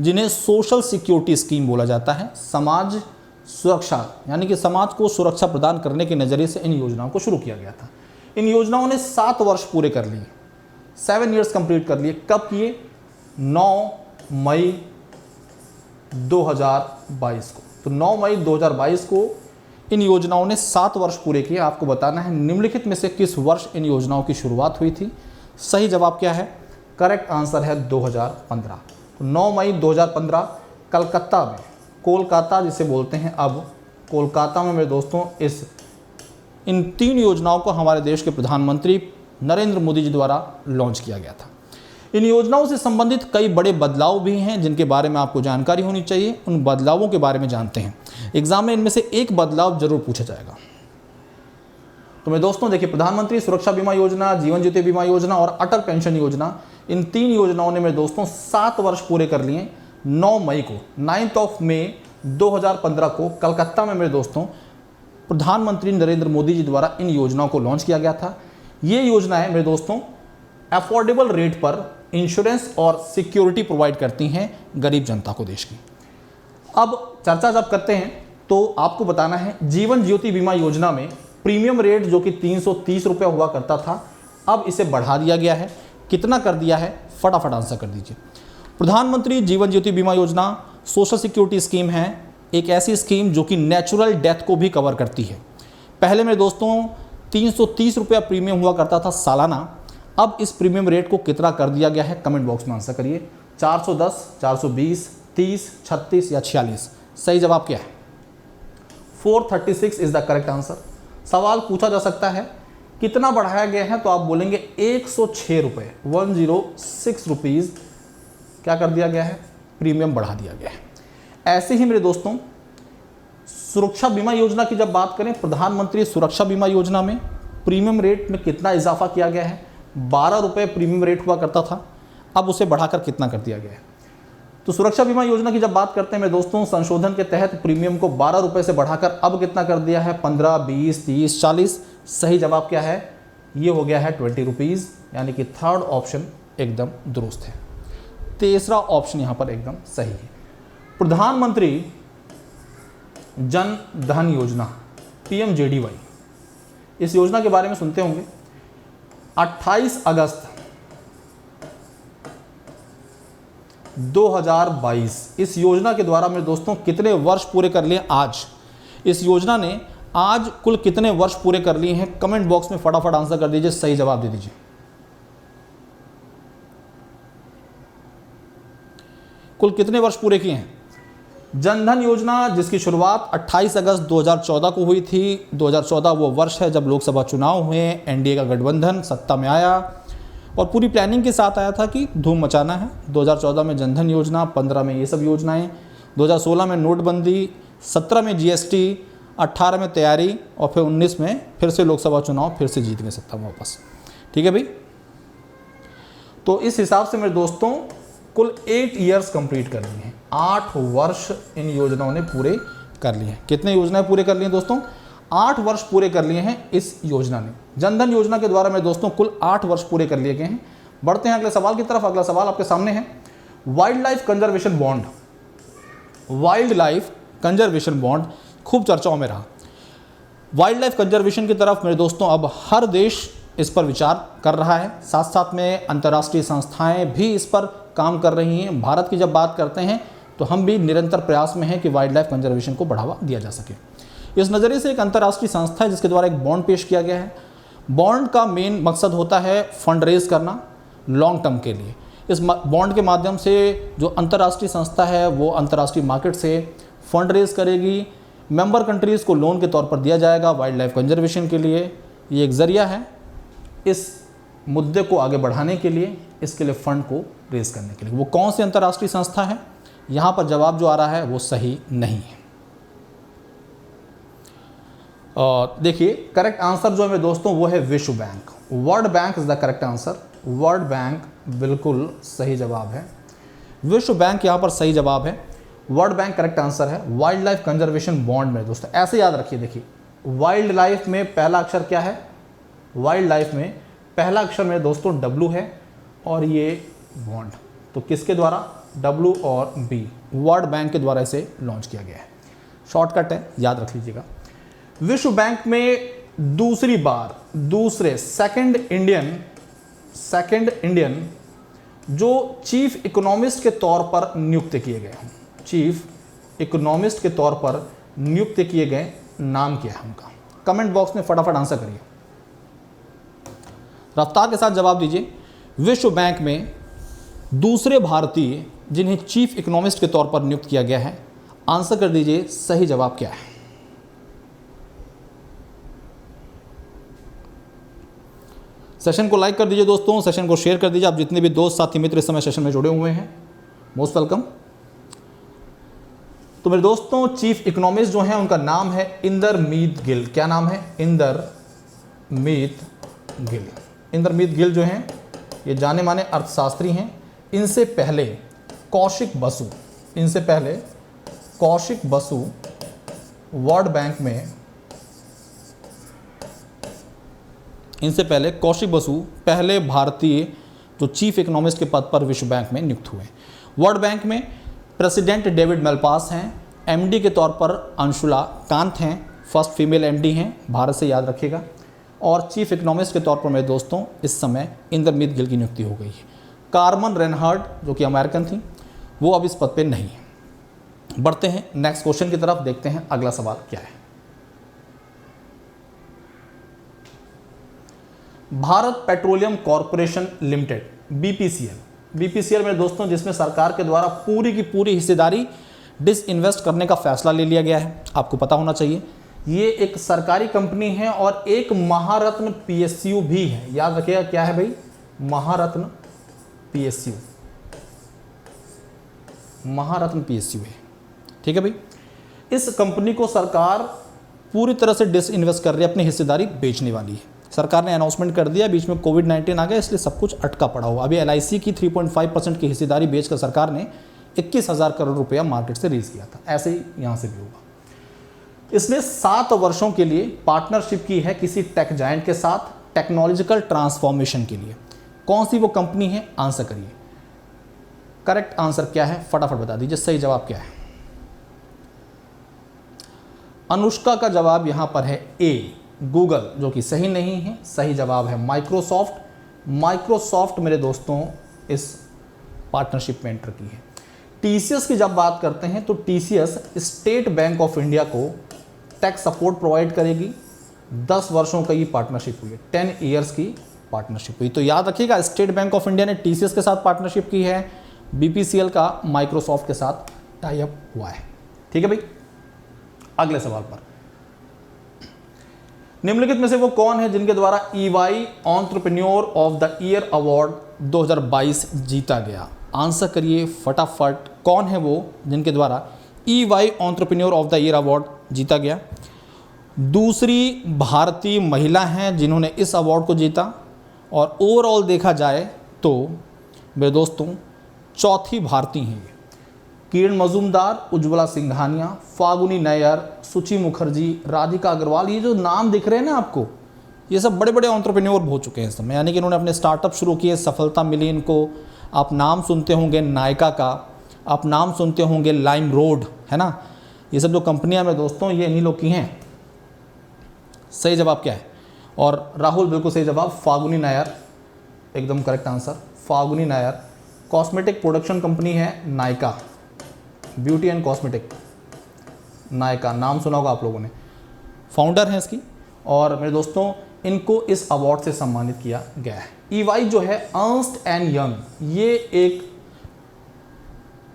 जिन्हें सोशल सिक्योरिटी स्कीम बोला जाता है। समाज सुरक्षा यानी कि समाज को सुरक्षा प्रदान करने के नज़रिए से इन योजनाओं को शुरू किया गया था। इन योजनाओं ने 7 वर्ष पूरे कर लिए, 7 ईयर्स कंप्लीट कर लिए। कब किए? 9 मई 2022 को। तो 9 मई 2022 को इन योजनाओं ने 7 वर्ष पूरे किए। आपको बताना है निम्नलिखित में से किस वर्ष इन योजनाओं की शुरुआत हुई थी। सही जवाब क्या है? करेक्ट आंसर है 2015। तो 9 मई 2015 कलकत्ता में, कोलकाता जिसे बोलते हैं अब, कोलकाता में मेरे दोस्तों इन 3 योजनाओं को हमारे देश के प्रधानमंत्री नरेंद्र मोदी जी द्वारा लॉन्च किया गया था। इन योजनाओं से संबंधित कई बड़े बदलाव भी हैं जिनके बारे में आपको जानकारी होनी चाहिए। उन बदलावों के बारे में जानते हैं। एग्जाम में इनमें से एक बदलाव जरूर पूछा जाएगा। तो मेरे दोस्तों देखिए, प्रधानमंत्री सुरक्षा बीमा योजना, जीवन ज्योति बीमा योजना और अटल पेंशन योजना, इन 3 योजनाओं ने मेरे दोस्तों 7 वर्ष पूरे कर लिए। 9 मई को 9 मई 2015 को कलकत्ता में मेरे दोस्तों प्रधानमंत्री नरेंद्र मोदी जी द्वारा इन योजनाओं को लॉन्च किया गया था। ये योजनाएं मेरे दोस्तों अफोर्डेबल रेट पर इंश्योरेंस और सिक्योरिटी प्रोवाइड करती हैं गरीब जनता को देश की। अब चर्चा जब करते हैं तो आपको बताना है, जीवन ज्योति बीमा योजना में प्रीमियम रेट जो कि 330 रुपये हुआ करता था, अब इसे बढ़ा दिया गया है। कितना कर दिया है? फटाफट आंसर कर दीजिए। प्रधानमंत्री जीवन ज्योति बीमा योजना सोशल सिक्योरिटी स्कीम है, एक ऐसी स्कीम जो कि नेचुरल डेथ को भी कवर करती है। पहले मेरे दोस्तों 330 रुपया प्रीमियम हुआ करता था सालाना, अब इस प्रीमियम रेट को कितना कर दिया गया है? कमेंट बॉक्स में आंसर करिए। 410, 420, 30, 36 या 46? सही जवाब क्या है? 436 इज द करेक्ट आंसर। सवाल पूछा जा सकता है कितना बढ़ाया गया है, तो आप बोलेंगे 106 रुपये, 106 रुपीज़ क्या कर दिया गया है? प्रीमियम बढ़ा दिया गया है। ऐसे ही मेरे दोस्तों सुरक्षा बीमा योजना की जब बात करें, प्रधानमंत्री सुरक्षा बीमा योजना में प्रीमियम रेट में कितना इजाफा किया गया है? 12 रुपये प्रीमियम रेट हुआ करता था, अब उसे बढ़ाकर कितना कर दिया गया है? तो सुरक्षा बीमा योजना की जब बात करते हैं मेरे दोस्तों, संशोधन के तहत प्रीमियम को 12 रुपये से बढ़ाकर अब कितना कर दिया है? 15, 20, 30, 40? सही जवाब क्या है? ये हो गया है 20 रुपीज़, यानी कि थर्ड ऑप्शन एकदम दुरुस्त है। तीसरा ऑप्शन यहाँ पर एकदम सही है। प्रधानमंत्री जन धन योजना PMJDY, इस योजना के बारे में सुनते होंगे। 28 अगस्त 2022 इस योजना के द्वारा मेरे दोस्तों कितने वर्ष पूरे कर लिए आज? इस योजना ने आज कुल कितने वर्ष पूरे कर लिए हैं? कमेंट बॉक्स में फटाफट आंसर कर दीजिए, सही जवाब दे दीजिए। कुल कितने वर्ष पूरे किए हैं? जनधन योजना जिसकी शुरुआत 28 अगस्त 2014 को हुई थी। 2014 वो वर्ष है जब लोकसभा चुनाव हुए, NDA का गठबंधन सत्ता में आया और पूरी प्लानिंग के साथ आया था कि धूम मचाना है। 2014 में जनधन योजना, 15 में ये सब योजनाएं, 2016 में नोटबंदी, 17 में GST, 18 में तैयारी और फिर 19 में फिर से लोकसभा चुनाव, फिर से जीत गए सत्ता में वापस। ठीक है भाई, तो इस हिसाब से मेरे दोस्तों कुल 8 ईयर्स कंप्लीट कर लिए हैं। 8 वर्ष इन योजनाओं ने पूरे कर लिए हैं। कितने योजनाएं पूरे कर लिए हैं दोस्तों? 8 वर्ष पूरे कर लिए हैं इस योजना ने। जनधन योजना के द्वारा मेरे दोस्तों कुल 8 वर्ष पूरे कर लिए गए हैं। बढ़ते हैं अगले सवाल की तरफ। अगला सवाल आपके सामने है, wild life conservation bond. Wild life conservation bond खूब चर्चाओं में रहा। वाइल्ड लाइफ कंजर्वेशन की तरफ मेरे दोस्तों अब हर देश इस पर विचार कर रहा है, साथ साथ में अंतर्राष्ट्रीय संस्थाएं भी इस पर काम कर रही हैं। भारत की जब बात करते हैं तो हम भी निरंतर प्रयास में हैं कि वाइल्ड लाइफ कंजर्वेशन को बढ़ावा दिया जा सके। इस नज़रिए से एक अंतर्राष्ट्रीय संस्था है जिसके द्वारा एक बॉन्ड पेश किया गया है। बॉन्ड का मेन मकसद होता है फंड रेज करना लॉन्ग टर्म के लिए। इस बॉन्ड के माध्यम से जो अंतर्राष्ट्रीय संस्था है वो अंतर्राष्ट्रीय मार्केट से फंड रेज करेगी, मेंबर कंट्रीज़ को लोन के तौर पर दिया जाएगा वाइल्ड लाइफ कंजर्वेशन के लिए। ये एक ज़रिया है इस मुद्दे को आगे बढ़ाने के लिए, इसके लिए फ़ंड को रेज करने के लिए। वो कौन सी अंतर्राष्ट्रीय संस्था है? यहाँ पर जवाब जो आ रहा है वो सही नहीं है। देखिए करेक्ट आंसर जो है मेरे दोस्तों वो है विश्व bank. World bank is the correct answer. World bank बिल्कुल सही जवाब है। विश्व बैंक यहाँ पर सही जवाब है। वर्ल्ड बैंक करेक्ट आंसर है। वाइल्ड लाइफ कंजर्वेशन बॉन्ड में दोस्तों ऐसे याद रखिए, देखिए वाइल्ड लाइफ में पहला अक्षर क्या है? वाइल्ड लाइफ में पहला अक्षर मेरे दोस्तों W है और ये बॉन्ड, तो किसके द्वारा? W और B, वर्ल्ड बैंक के द्वारा इसे लॉन्च किया गया है। शॉर्टकट है, याद रख लीजिएगा। विश्व बैंक में दूसरी बार सेकंड इंडियन जो चीफ इकोनॉमिस्ट के तौर पर नियुक्त किए गए हैं, चीफ इकोनॉमिस्ट के तौर पर नियुक्त किए गए, नाम क्या है उनका? कमेंट बॉक्स में फटाफट आंसर करिए, रफ्तार के साथ जवाब दीजिए। विश्व बैंक में दूसरे भारतीय जिन्हें चीफ इकोनॉमिस्ट के तौर पर नियुक्त किया गया है, आंसर कर दीजिए सही जवाब क्या है? सेशन को लाइक कर दीजिए दोस्तों, सेशन को शेयर कर दीजिए। आप जितने भी दोस्त साथी मित्र इस समय सेशन में जुड़े हुए हैं, मोस्ट वेलकम। तो मेरे दोस्तों चीफ इकोनॉमिस्ट जो हैं उनका नाम है इंदरमीत गिल। क्या नाम है? इंदरमीत गिल। इंदरमीत गिल जो हैं ये जाने माने अर्थशास्त्री हैं। इनसे पहले कौशिक बसु वर्ल्ड बैंक में, इनसे पहले कौशिक बसु पहले भारतीय जो चीफ इकोनॉमिस्ट के पद पर विश्व बैंक में नियुक्त हुए। वर्ल्ड बैंक में प्रेसिडेंट डेविड मेलपास हैं। एमडी के तौर पर अंशुला कांत हैं, फर्स्ट फीमेल एमडी हैं भारत से, याद रखिएगा। और चीफ इकोनॉमिस्ट के तौर पर मेरे दोस्तों इस समय इंदरमीत गिल की नियुक्ति हो गई है। कार्मेन रेनहार्ड जो कि अमेरिकन थी, वो अब इस पद पर नहीं है। बढ़ते हैं नेक्स्ट क्वेश्चन की तरफ, देखते हैं अगला सवाल क्या है। Bharat petroleum corporation limited, BPCL मेरे दोस्तों, जिसमें सरकार के द्वारा पूरी की पूरी हिस्सेदारी डिसइन्वेस्ट करने का फैसला ले लिया गया है, आपको पता होना चाहिए। ये एक सरकारी कंपनी है और एक महारत्न पीएसयू भी है, याद रखिएगा। क्या है भाई? महारत्न पीएसयू, महारत्न पीएसयू है, ठीक है भाई। इस कंपनी को सरकार पूरी तरह से डिसइन्वेस्ट कर रही है, अपनी हिस्सेदारी बेचने वाली है। सरकार ने अनाउंसमेंट कर दिया, बीच में कोविड-19 आ गया, इसलिए सब कुछ अटका पड़ा हुआ। अभी एलआईसी की 3.5% की हिस्सेदारी बेचकर सरकार ने 21,000 करोड़ रुपया मार्केट से रेज किया था। ऐसे ही यहाँ से भी होगा। इसने 7 वर्षों के लिए पार्टनरशिप की है किसी टेक जायंट के साथ टेक्नोलॉजिकल ट्रांसफॉर्मेशन के लिए। कौन सी वो कंपनी है? आंसर करिए। करेक्ट आंसर क्या है फटाफट बता दीजिए, सही जवाब क्या है? अनुष्का का जवाब यहां पर है ए, गूगल, जो कि सही नहीं है। सही जवाब है माइक्रोसॉफ्ट मेरे दोस्तों इस पार्टनरशिप में एंटर की है। टीसीएस की जब बात करते हैं तो TCS state Bank of India को टेक सपोर्ट प्रोवाइड करेगी। 10 वर्षों का ये पार्टनरशिप हुई है, 10 ईयर्स की पार्टनरशिप हुई। तो याद रखिएगा, स्टेट बैंक ऑफ इंडिया ने टीसीएस के साथ पार्टनरशिप की है, बीपीसीएल का माइक्रोसॉफ्ट के साथ टाई अप हुआ है, ठीक है भाई। अगले सवाल पर, निम्नलिखित में से वो कौन है जिनके द्वारा EY entrepreneur of the year award 2022 जीता गया? आंसर करिए फटाफट, कौन है वो जिनके द्वारा EY entrepreneur of the year award जीता गया? दूसरी भारतीय महिला हैं जिन्होंने इस अवार्ड को जीता, और ओवरऑल देखा जाए तो मेरे दोस्तों चौथी भारतीय हैं। किरण मजूमदार, उज्ज्वला सिंघानिया, फागुनी नैयर, सुची मुखर्जी, राधिका अग्रवाल, ये जो नाम दिख रहे हैं ना आपको, ये सब बड़े बड़े एंटरप्रेन्योर हो चुके हैं इस समय, यानी कि इन्होंने अपने स्टार्टअप शुरू किए, सफलता मिली इनको। आप नाम सुनते होंगे नायका का, आप नाम सुनते होंगे लाइम रोड, है ना। ये सब जो कंपनियां में दोस्तों ये इन्हीं लोग की हैं। सही जवाब क्या है? और राहुल बिल्कुल सही जवाब, फागुनी नायर, एकदम करेक्ट आंसर, फागुनी नायर। कॉस्मेटिक प्रोडक्शन कंपनी है Nykaa, beauty and cosmetic, Nykaa नाम सुना होगा आप लोगों ने, फाउंडर हैं इसकी। और मेरे दोस्तों इनको इस अवार्ड से सम्मानित किया गया है। EY जो है अर्न्स्ट एंड यंग, ये एक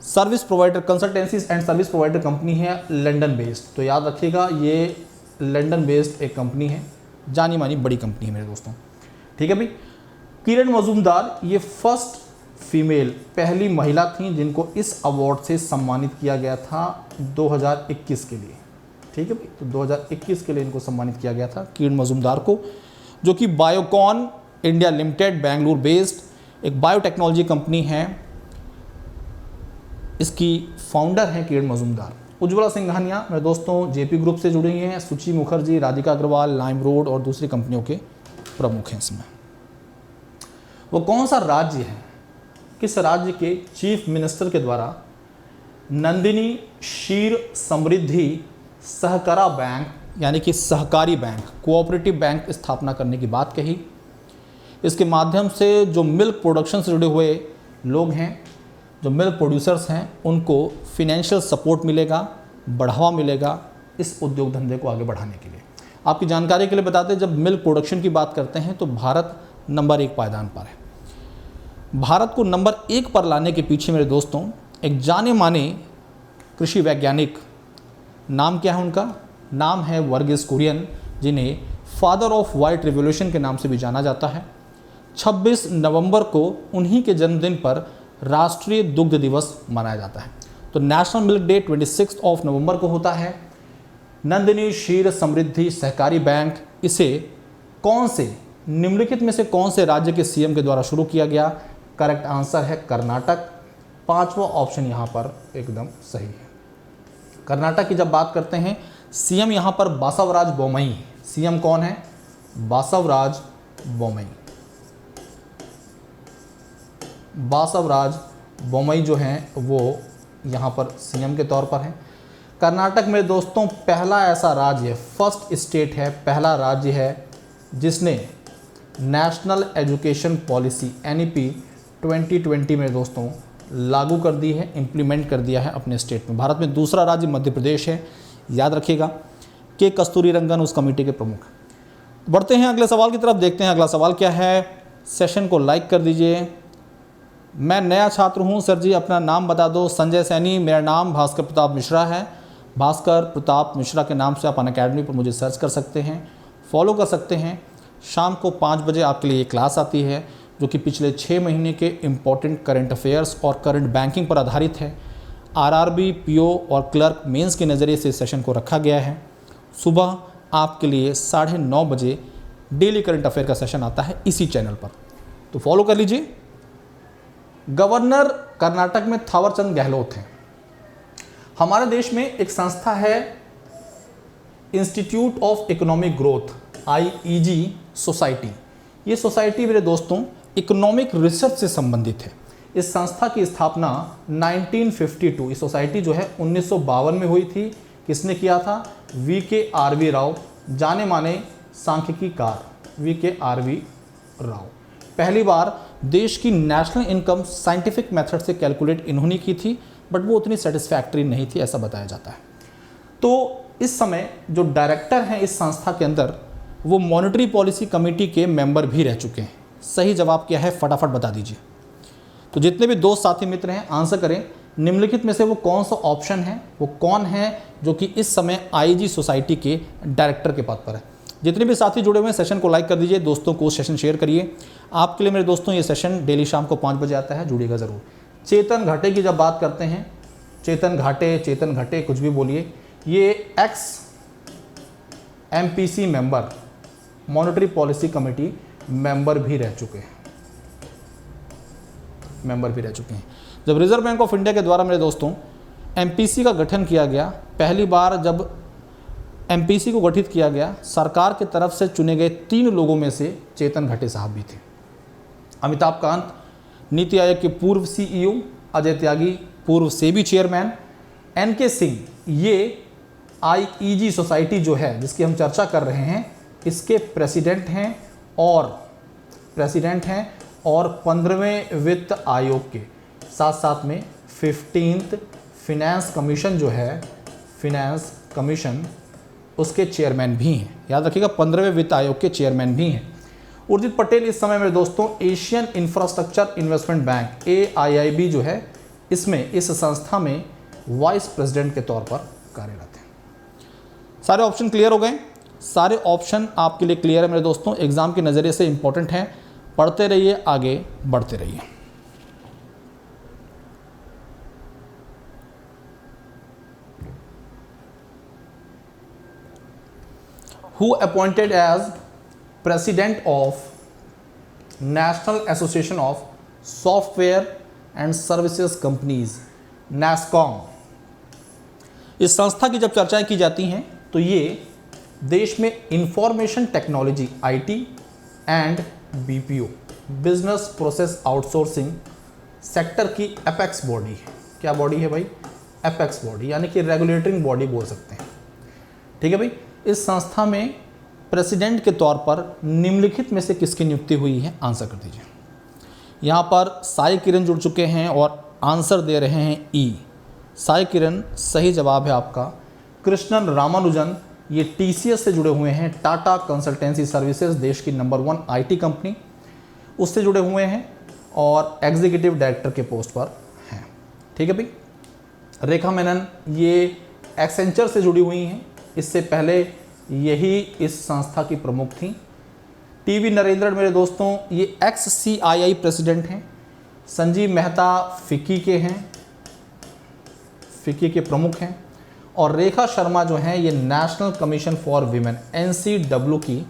service provider, consultancies and service provider company है, लंदन बेस्ड। तो याद रखिएगा ये लंदन बेस्ड एक कंपनी है, जानी मानी बड़ी कंपनी है मेरे दोस्तों, ठीक है भाई। किरण मजूमदार ये फर्स्ट फीमेल पहली महिला थी जिनको इस अवार्ड से सम्मानित किया गया था 2021 के लिए। ठीक है भाई, तो 2021 के लिए इनको सम्मानित किया गया था किरण मजूमदार को, जो कि Biocon India limited Bengaluru based एक बायोटेक्नोलॉजी कंपनी है, इसकी फाउंडर हैं किरण मजूमदार। उज्ज्वला सिंघानिया मेरे दोस्तों जेपी ग्रुप से जुड़ी हुई हैं, सुची मुखर्जी, राधिका अग्रवाल, लाइम रोड और दूसरी कंपनियों के प्रमुख हैं इसमें। वो कौन सा राज्य है, किस राज्य के चीफ मिनिस्टर के द्वारा नंदिनी क्षीर समृद्धि सहकारा बैंक यानी कि सहकारी बैंक, कोऑपरेटिव बैंक स्थापना करने की बात कही। इसके माध्यम से जो मिल्क प्रोडक्शन से जुड़े हुए लोग हैं, जो मिल्क प्रोड्यूसर्स हैं, उनको फिनेंशियल सपोर्ट मिलेगा, बढ़ावा मिलेगा इस उद्योग धंधे को आगे बढ़ाने के लिए। आपकी जानकारी के लिए बताते हैं, जब मिल्क प्रोडक्शन की बात करते हैं तो भारत नंबर 1 पायदान पर है। भारत को नंबर 1 पर लाने के पीछे मेरे दोस्तों एक जाने माने कृषि वैज्ञानिक, नाम क्या है उनका, नाम है वर्गीस कुरियन, जिन्हें फादर ऑफ वाइट रिवॉल्यूशन के नाम से भी जाना जाता है। 26 नवंबर को उन्हीं के जन्मदिन पर राष्ट्रीय दुग्ध दिवस मनाया जाता है। तो national milk day 26 of November को होता है। नंदिनी क्षीर समृद्धि सहकारी बैंक, इसे कौन से निम्नलिखित में से कौन से राज्य के सीएम के द्वारा शुरू किया गया? करेक्ट आंसर है कर्नाटक। 5वां ऑप्शन यहाँ पर एकदम सही है। कर्नाटक की जब बात करते हैं, सीएम यहाँ पर बासवराज बोम्मई। सीएम कौन है? बासवराज बोम्मई। बासवराज बोम्मई जो हैं वो यहाँ पर सीएम के तौर पर हैं। कर्नाटक में दोस्तों पहला ऐसा राज्य, फर्स्ट स्टेट है, पहला राज्य है जिसने नेशनल एजुकेशन पॉलिसी NEP 2020 में दोस्तों लागू कर दी है, इम्प्लीमेंट कर दिया है अपने स्टेट में। भारत में दूसरा राज्य मध्य प्रदेश है, याद रखिएगा। के कस्तूरीरंगन उस कमेटी के प्रमुख। बढ़ते हैं अगले सवाल की तरफ, देखते हैं अगला सवाल क्या है। सेशन को लाइक कर दीजिए। मैं नया छात्र हूं सर जी, अपना नाम बता दो। संजय सैनी, मेरा नाम भास्कर प्रताप मिश्रा है। भास्कर प्रताप मिश्रा के नाम से आप अनअकैडमी पर मुझे सर्च कर सकते हैं, फॉलो कर सकते हैं। शाम को 5 बजे आपके लिए ये क्लास आती है जो कि पिछले 6 महीने के इम्पॉर्टेंट करंट अफेयर्स और करंट बैंकिंग पर आधारित है। RRB, PO और क्लर्क मेंस के नज़रिए से सेशन को रखा गया है। सुबह आपके लिए 9:30 बजे डेली करंट अफेयर का सेशन आता है इसी चैनल पर, तो फॉलो कर लीजिए। गवर्नर कर्नाटक में थावरचंद गहलोत हैं। हमारे देश में एक संस्था है institute of economic growth, IEG society. ये सोसाइटी मेरे दोस्तों इकोनॉमिक रिसर्च से संबंधित है। इस संस्था की स्थापना 1952, इस सोसाइटी जो है 1952 में हुई थी। किसने किया था? VKRV राव, जाने माने सांख्यिकीकार VKRV राव। पहली बार देश की नेशनल इनकम साइंटिफिक मेथड से कैलकुलेट इन्होंने की थी, बट वो उतनी सेटिस्फैक्ट्री नहीं थी, ऐसा बताया जाता है। तो इस समय जो डायरेक्टर हैं इस संस्था के अंदर, वो मॉनेटरी पॉलिसी कमेटी के मेंबर भी रह चुके हैं। सही जवाब क्या है फटाफट बता दीजिए। तो जितने भी दोस्त साथी मित्र हैं आंसर करें, निम्नलिखित में से वो कौन सा ऑप्शन है, वो कौन है जो कि इस समय IEG सोसाइटी के डायरेक्टर के पद पर है। जितने भी साथी जुड़े हुए हैं सेशन को लाइक कर दीजिए, दोस्तों को सेशन शेयर करिए। आपके लिए मेरे दोस्तों ये सेशन डेली शाम को 5 बजे आता है, जुड़िएगा ज़रूर। चेतन घाटे की जब बात करते हैं, चेतन घाटे कुछ भी बोलिए, ये x MPC member, monetary policy committee member भी रह चुके हैं, जब रिजर्व बैंक ऑफ इंडिया के द्वारा मेरे दोस्तों MPC का गठन किया गया, पहली बार जब MPC को गठित किया गया, सरकार की तरफ से चुने गए 3 लोगों में से चेतन घाटे साहब भी थे। अमिताभ कांत, नीति आयोग के पूर्व CEO, अजय त्यागी, पूर्व सेबी चेयरमैन, NK सिंह, ये IEG सोसाइटी जो है जिसकी हम चर्चा कर रहे हैं, इसके प्रेसिडेंट हैं और 15वें वित्त आयोग के साथ साथ में 15th फिनेंस कमीशन जो है, फिनेंस कमीशन, उसके चेयरमैन भी हैं। याद रखिएगा 15वें वित्त आयोग के चेयरमैन भी हैं। उर्जित पटेल इस समय मेरे दोस्तों Asian infrastructure investment bank AIIB जो है, इसमें इस संस्था में वाइस प्रेसिडेंट के तौर पर कार्यरत हैं। सारे ऑप्शन क्लियर हो गए? सारे ऑप्शन आपके लिए क्लियर है मेरे दोस्तों, एग्जाम के नज़रिए से इंपॉर्टेंट हैं। पढ़ते रहिए, आगे बढ़ते रहिए। Who appointed as president of national association of software and services companies, Nasscom. इस संस्था की जब चर्चाएं की जाती हैं तो ये देश में information technology IT and BPO business process outsourcing sector की एपेक्स बॉडी है। क्या बॉडी है भाई? एपेक्स बॉडी, यानी कि रेगुलेटरिंग बॉडी बोल सकते हैं। ठीक है भाई। इस संस्था में प्रेसिडेंट के तौर पर निम्नलिखित में से किसकी नियुक्ति हुई है? आंसर कर दीजिए। यहाँ पर साई किरण जुड़ चुके हैं और आंसर दे रहे हैं ई, साई किरण। सही जवाब है आपका कृष्णन रामानुजन। ये टीसीएस से जुड़े हुए हैं, टाटा कंसल्टेंसी सर्विसेज, देश की नंबर 1 आईटी कंपनी, उससे जुड़े हुए हैं और एग्जीक्यूटिव डायरेक्टर के पोस्ट पर हैं। ठीक है भाई। रेखा मेनन ये एक्सेंचर से जुड़ी हुई हैं, इससे पहले यही इस संस्था की प्रमुख थी। टीवी नरेंद्रन मेरे दोस्तों ये एक्स सीआईआई प्रेसिडेंट हैं। संजीव मेहता फिक्की के हैं, फिक्की के प्रमुख हैं। और रेखा शर्मा जो हैं ये national commission for women NCW की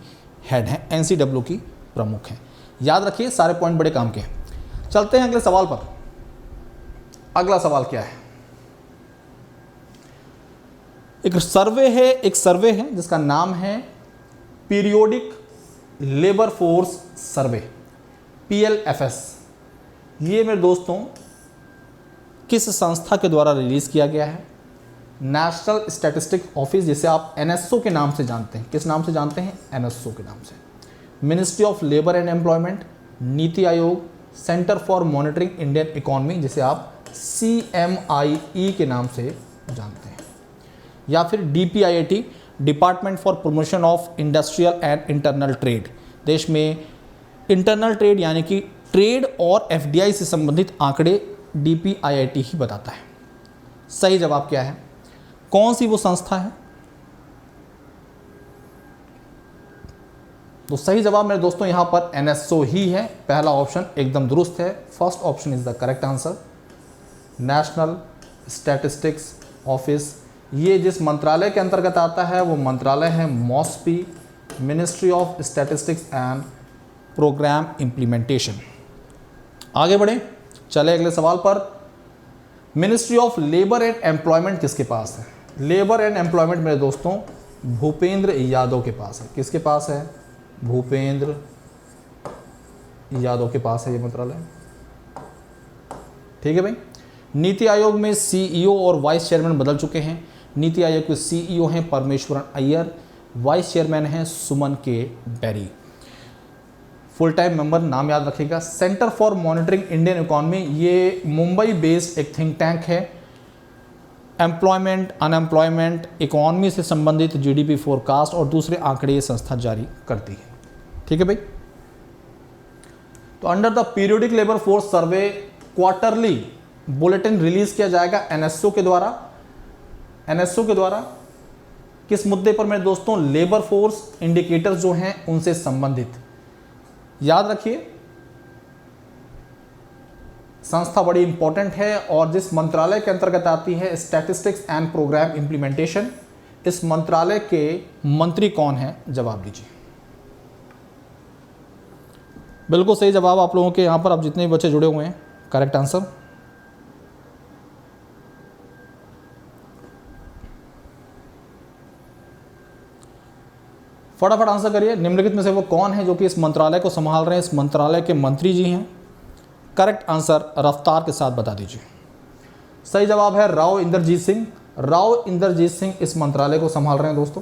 हेड हैं, एनसीडब्ल्यू की प्रमुख हैं। याद रखिए सारे पॉइंट बड़े काम के हैं। चलते हैं अगले सवाल पर। अगला सवाल क्या है? एक सर्वे है जिसका नाम है periodic labour force survey, PLFS। ये मेरे दोस्तों किस संस्था के द्वारा रिलीज किया गया है? नेशनल स्टैटिस्टिक्स ऑफिस, जिसे आप NSO के नाम से जानते हैं। किस नाम से जानते हैं? NSO के नाम से। Ministry of labour and employment, NITI Aayog, centre for monitoring Indian economy, जिसे आप CMIE के नाम से जानते हैं, या फिर DPIIT, department for promotion of industrial and internal trade. देश में इंटरनल ट्रेड यानी कि ट्रेड और FDI से संबंधित आंकड़े DPIIT ही बताता है। सही जवाब क्या है? कौन सी वो संस्था है? तो सही जवाब मेरे दोस्तों यहां पर NSO ही है। पहला ऑप्शन एकदम दुरुस्त है, first option is the correct answer. National statistics office, ये जिस मंत्रालय के अंतर्गत आता है वो मंत्रालय है MOSPI, ministry of statistics and programme implementation. आगे बढ़े, चले अगले सवाल पर। Ministry of labour and employment किसके पास है? लेबर एंड एम्प्लॉयमेंट मेरे दोस्तों भूपेंद्र यादव के पास है। किसके पास है? भूपेंद्र यादव के पास है ये मंत्रालय। ठीक है भाई। नीति आयोग में CEO और वाइस चेयरमैन बदल चुके हैं। नीति आयोग के CEO हैं परमेश्वरन अय्यर, वाइस चेयरमैन हैं सुमन के बेरी। फुल टाइम मेंबर नाम याद रखिएगा। Centre for monitoring Indian economy, ये मुंबई बेस्ड एक थिंक टैंक है। एम्प्लॉयमेंट, अनएम्प्लॉयमेंट, इकोनॉमी से संबंधित GDP फोरकास्ट और दूसरे आंकड़े ये संस्था जारी करती है। ठीक है भाई। तो under the periodic labour force survey quarterly bulletin release किया जाएगा NSO के द्वारा। NSO के द्वारा किस मुद्दे पर मेरे दोस्तों? लेबर फोर्स इंडिकेटर्स जो हैं उनसे संबंधित। याद रखिए संस्था बड़ी इंपॉर्टेंट है और जिस मंत्रालय के अंतर्गत आती है स्टैटिस्टिक्स एंड प्रोग्राम इंप्लीमेंटेशन। इस मंत्रालय के मंत्री कौन है? जवाब दीजिए। बिल्कुल सही जवाब आप लोगों के यहां पर, अब जितने भी बच्चे जुड़े हुए हैं, करेक्ट आंसर। फटाफट आंसर करिए। निम्नलिखित में से वो कौन है जो कि इस मंत्रालय को संभाल रहे हैं? इस मंत्रालय के मंत्री जी हैं। करेक्ट आंसर रफ्तार के साथ बता दीजिए। सही जवाब है राव इंद्रजीत सिंह। राव इंद्रजीत सिंह इस मंत्रालय को संभाल रहे हैं दोस्तों,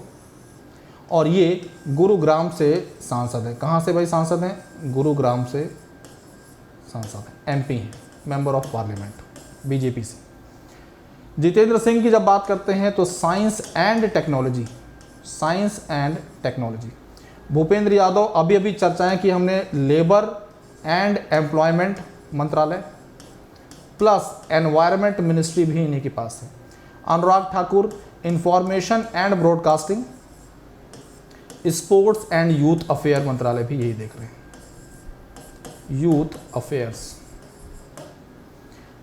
और ये गुरुग्राम से सांसद हैं। कहाँ से भाई सांसद हैं? गुरुग्राम से सांसद हैं, MP हैं, मेंबर ऑफ पार्लियामेंट BJP से। जितेंद्र सिंह की जब बात करते हैं तो science and technology, science and technology. Bhupendra Yadav, अभी अभी चर्चाएं की हमने, लेबर एंड एम्प्लॉयमेंट मंत्रालय प्लस एनवायरनमेंट मिनिस्ट्री भी इन्हीं के पास है। Anurag Thakur information and broadcasting, sports and youth affair मंत्रालय भी यही देख रहे हैं, youth affairs.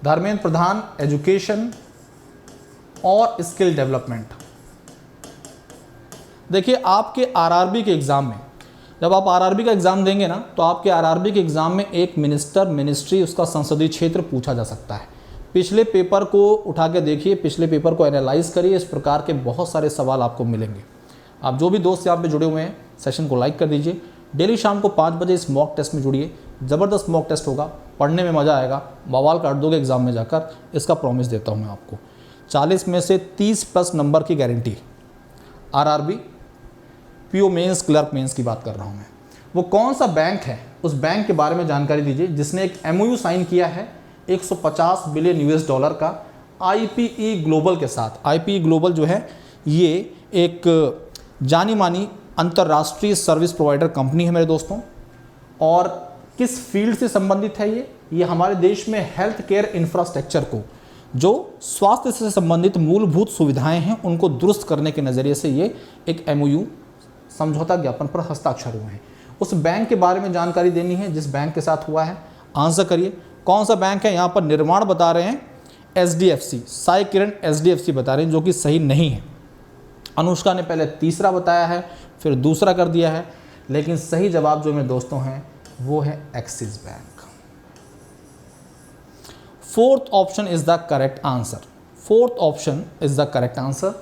Dharmendra Pradhan education और स्किल डेवलपमेंट। देखिए आपके आरआरबी के एग्ज़ाम में, जब आप आरआरबी का एग्ज़ाम देंगे ना, तो आपके आरआरबी के एग्ज़ाम में एक मिनिस्टर, मिनिस्ट्री, उसका संसदीय क्षेत्र पूछा जा सकता है। पिछले पेपर को उठा के देखिए, पिछले पेपर को एनालाइज करिए, इस प्रकार के बहुत सारे सवाल आपको मिलेंगे। आप जो भी दोस्त यहाँ पे जुड़े हुए हैं, सेशन को लाइक कर दीजिए। डेली शाम को 5 बजे इस मॉक टेस्ट में जुड़िए। ज़बरदस्त मॉक टेस्ट होगा, पढ़ने में मज़ा आएगा, बवाल काट दोगे एग्ज़ाम में जाकर, इसका प्रॉमिस देता हूँ मैं आपको। 40 में से 30+ नंबर की guarantee. RRB, PO mains, clerk mains की बात कर रहा हूँ मैं। वो कौन सा बैंक है, उस बैंक के बारे में जानकारी दीजिए जिसने एक एमओयू साइन किया है 150 बिलियन यूएस डॉलर का आईपीई ग्लोबल के साथ। आईपीई ग्लोबल जो है ये एक जानी मानी अंतर्राष्ट्रीय सर्विस प्रोवाइडर कंपनी है मेरे दोस्तों। और किस फील्ड से संबंधित है ये हमारे देश में हेल्थ केयर इंफ्रास्ट्रक्चर को, जो स्वास्थ्य से संबंधित मूलभूत सुविधाएं हैं, उनको दुरुस्त करने के नज़रिए से ये एक एमओयू, समझौता ज्ञापन पर हस्ताक्षर हुए हैं। उस बैंक के बारे में जानकारी देनी है जिस बैंक के साथ हुआ है। आंसर करिए कौन सा बैंक है। यहाँ पर निर्माण बता रहे हैं एचडीएफसी, साई किरण एचडीएफसी बता रहे हैं, जो कि सही नहीं है। अनुष्का ने पहले तीसरा बताया है, फिर दूसरा कर दिया है, लेकिन सही जवाब जो मेरे दोस्तों हैं वो है axis bank. Fourth option is the correct answer. Fourth option is the correct answer.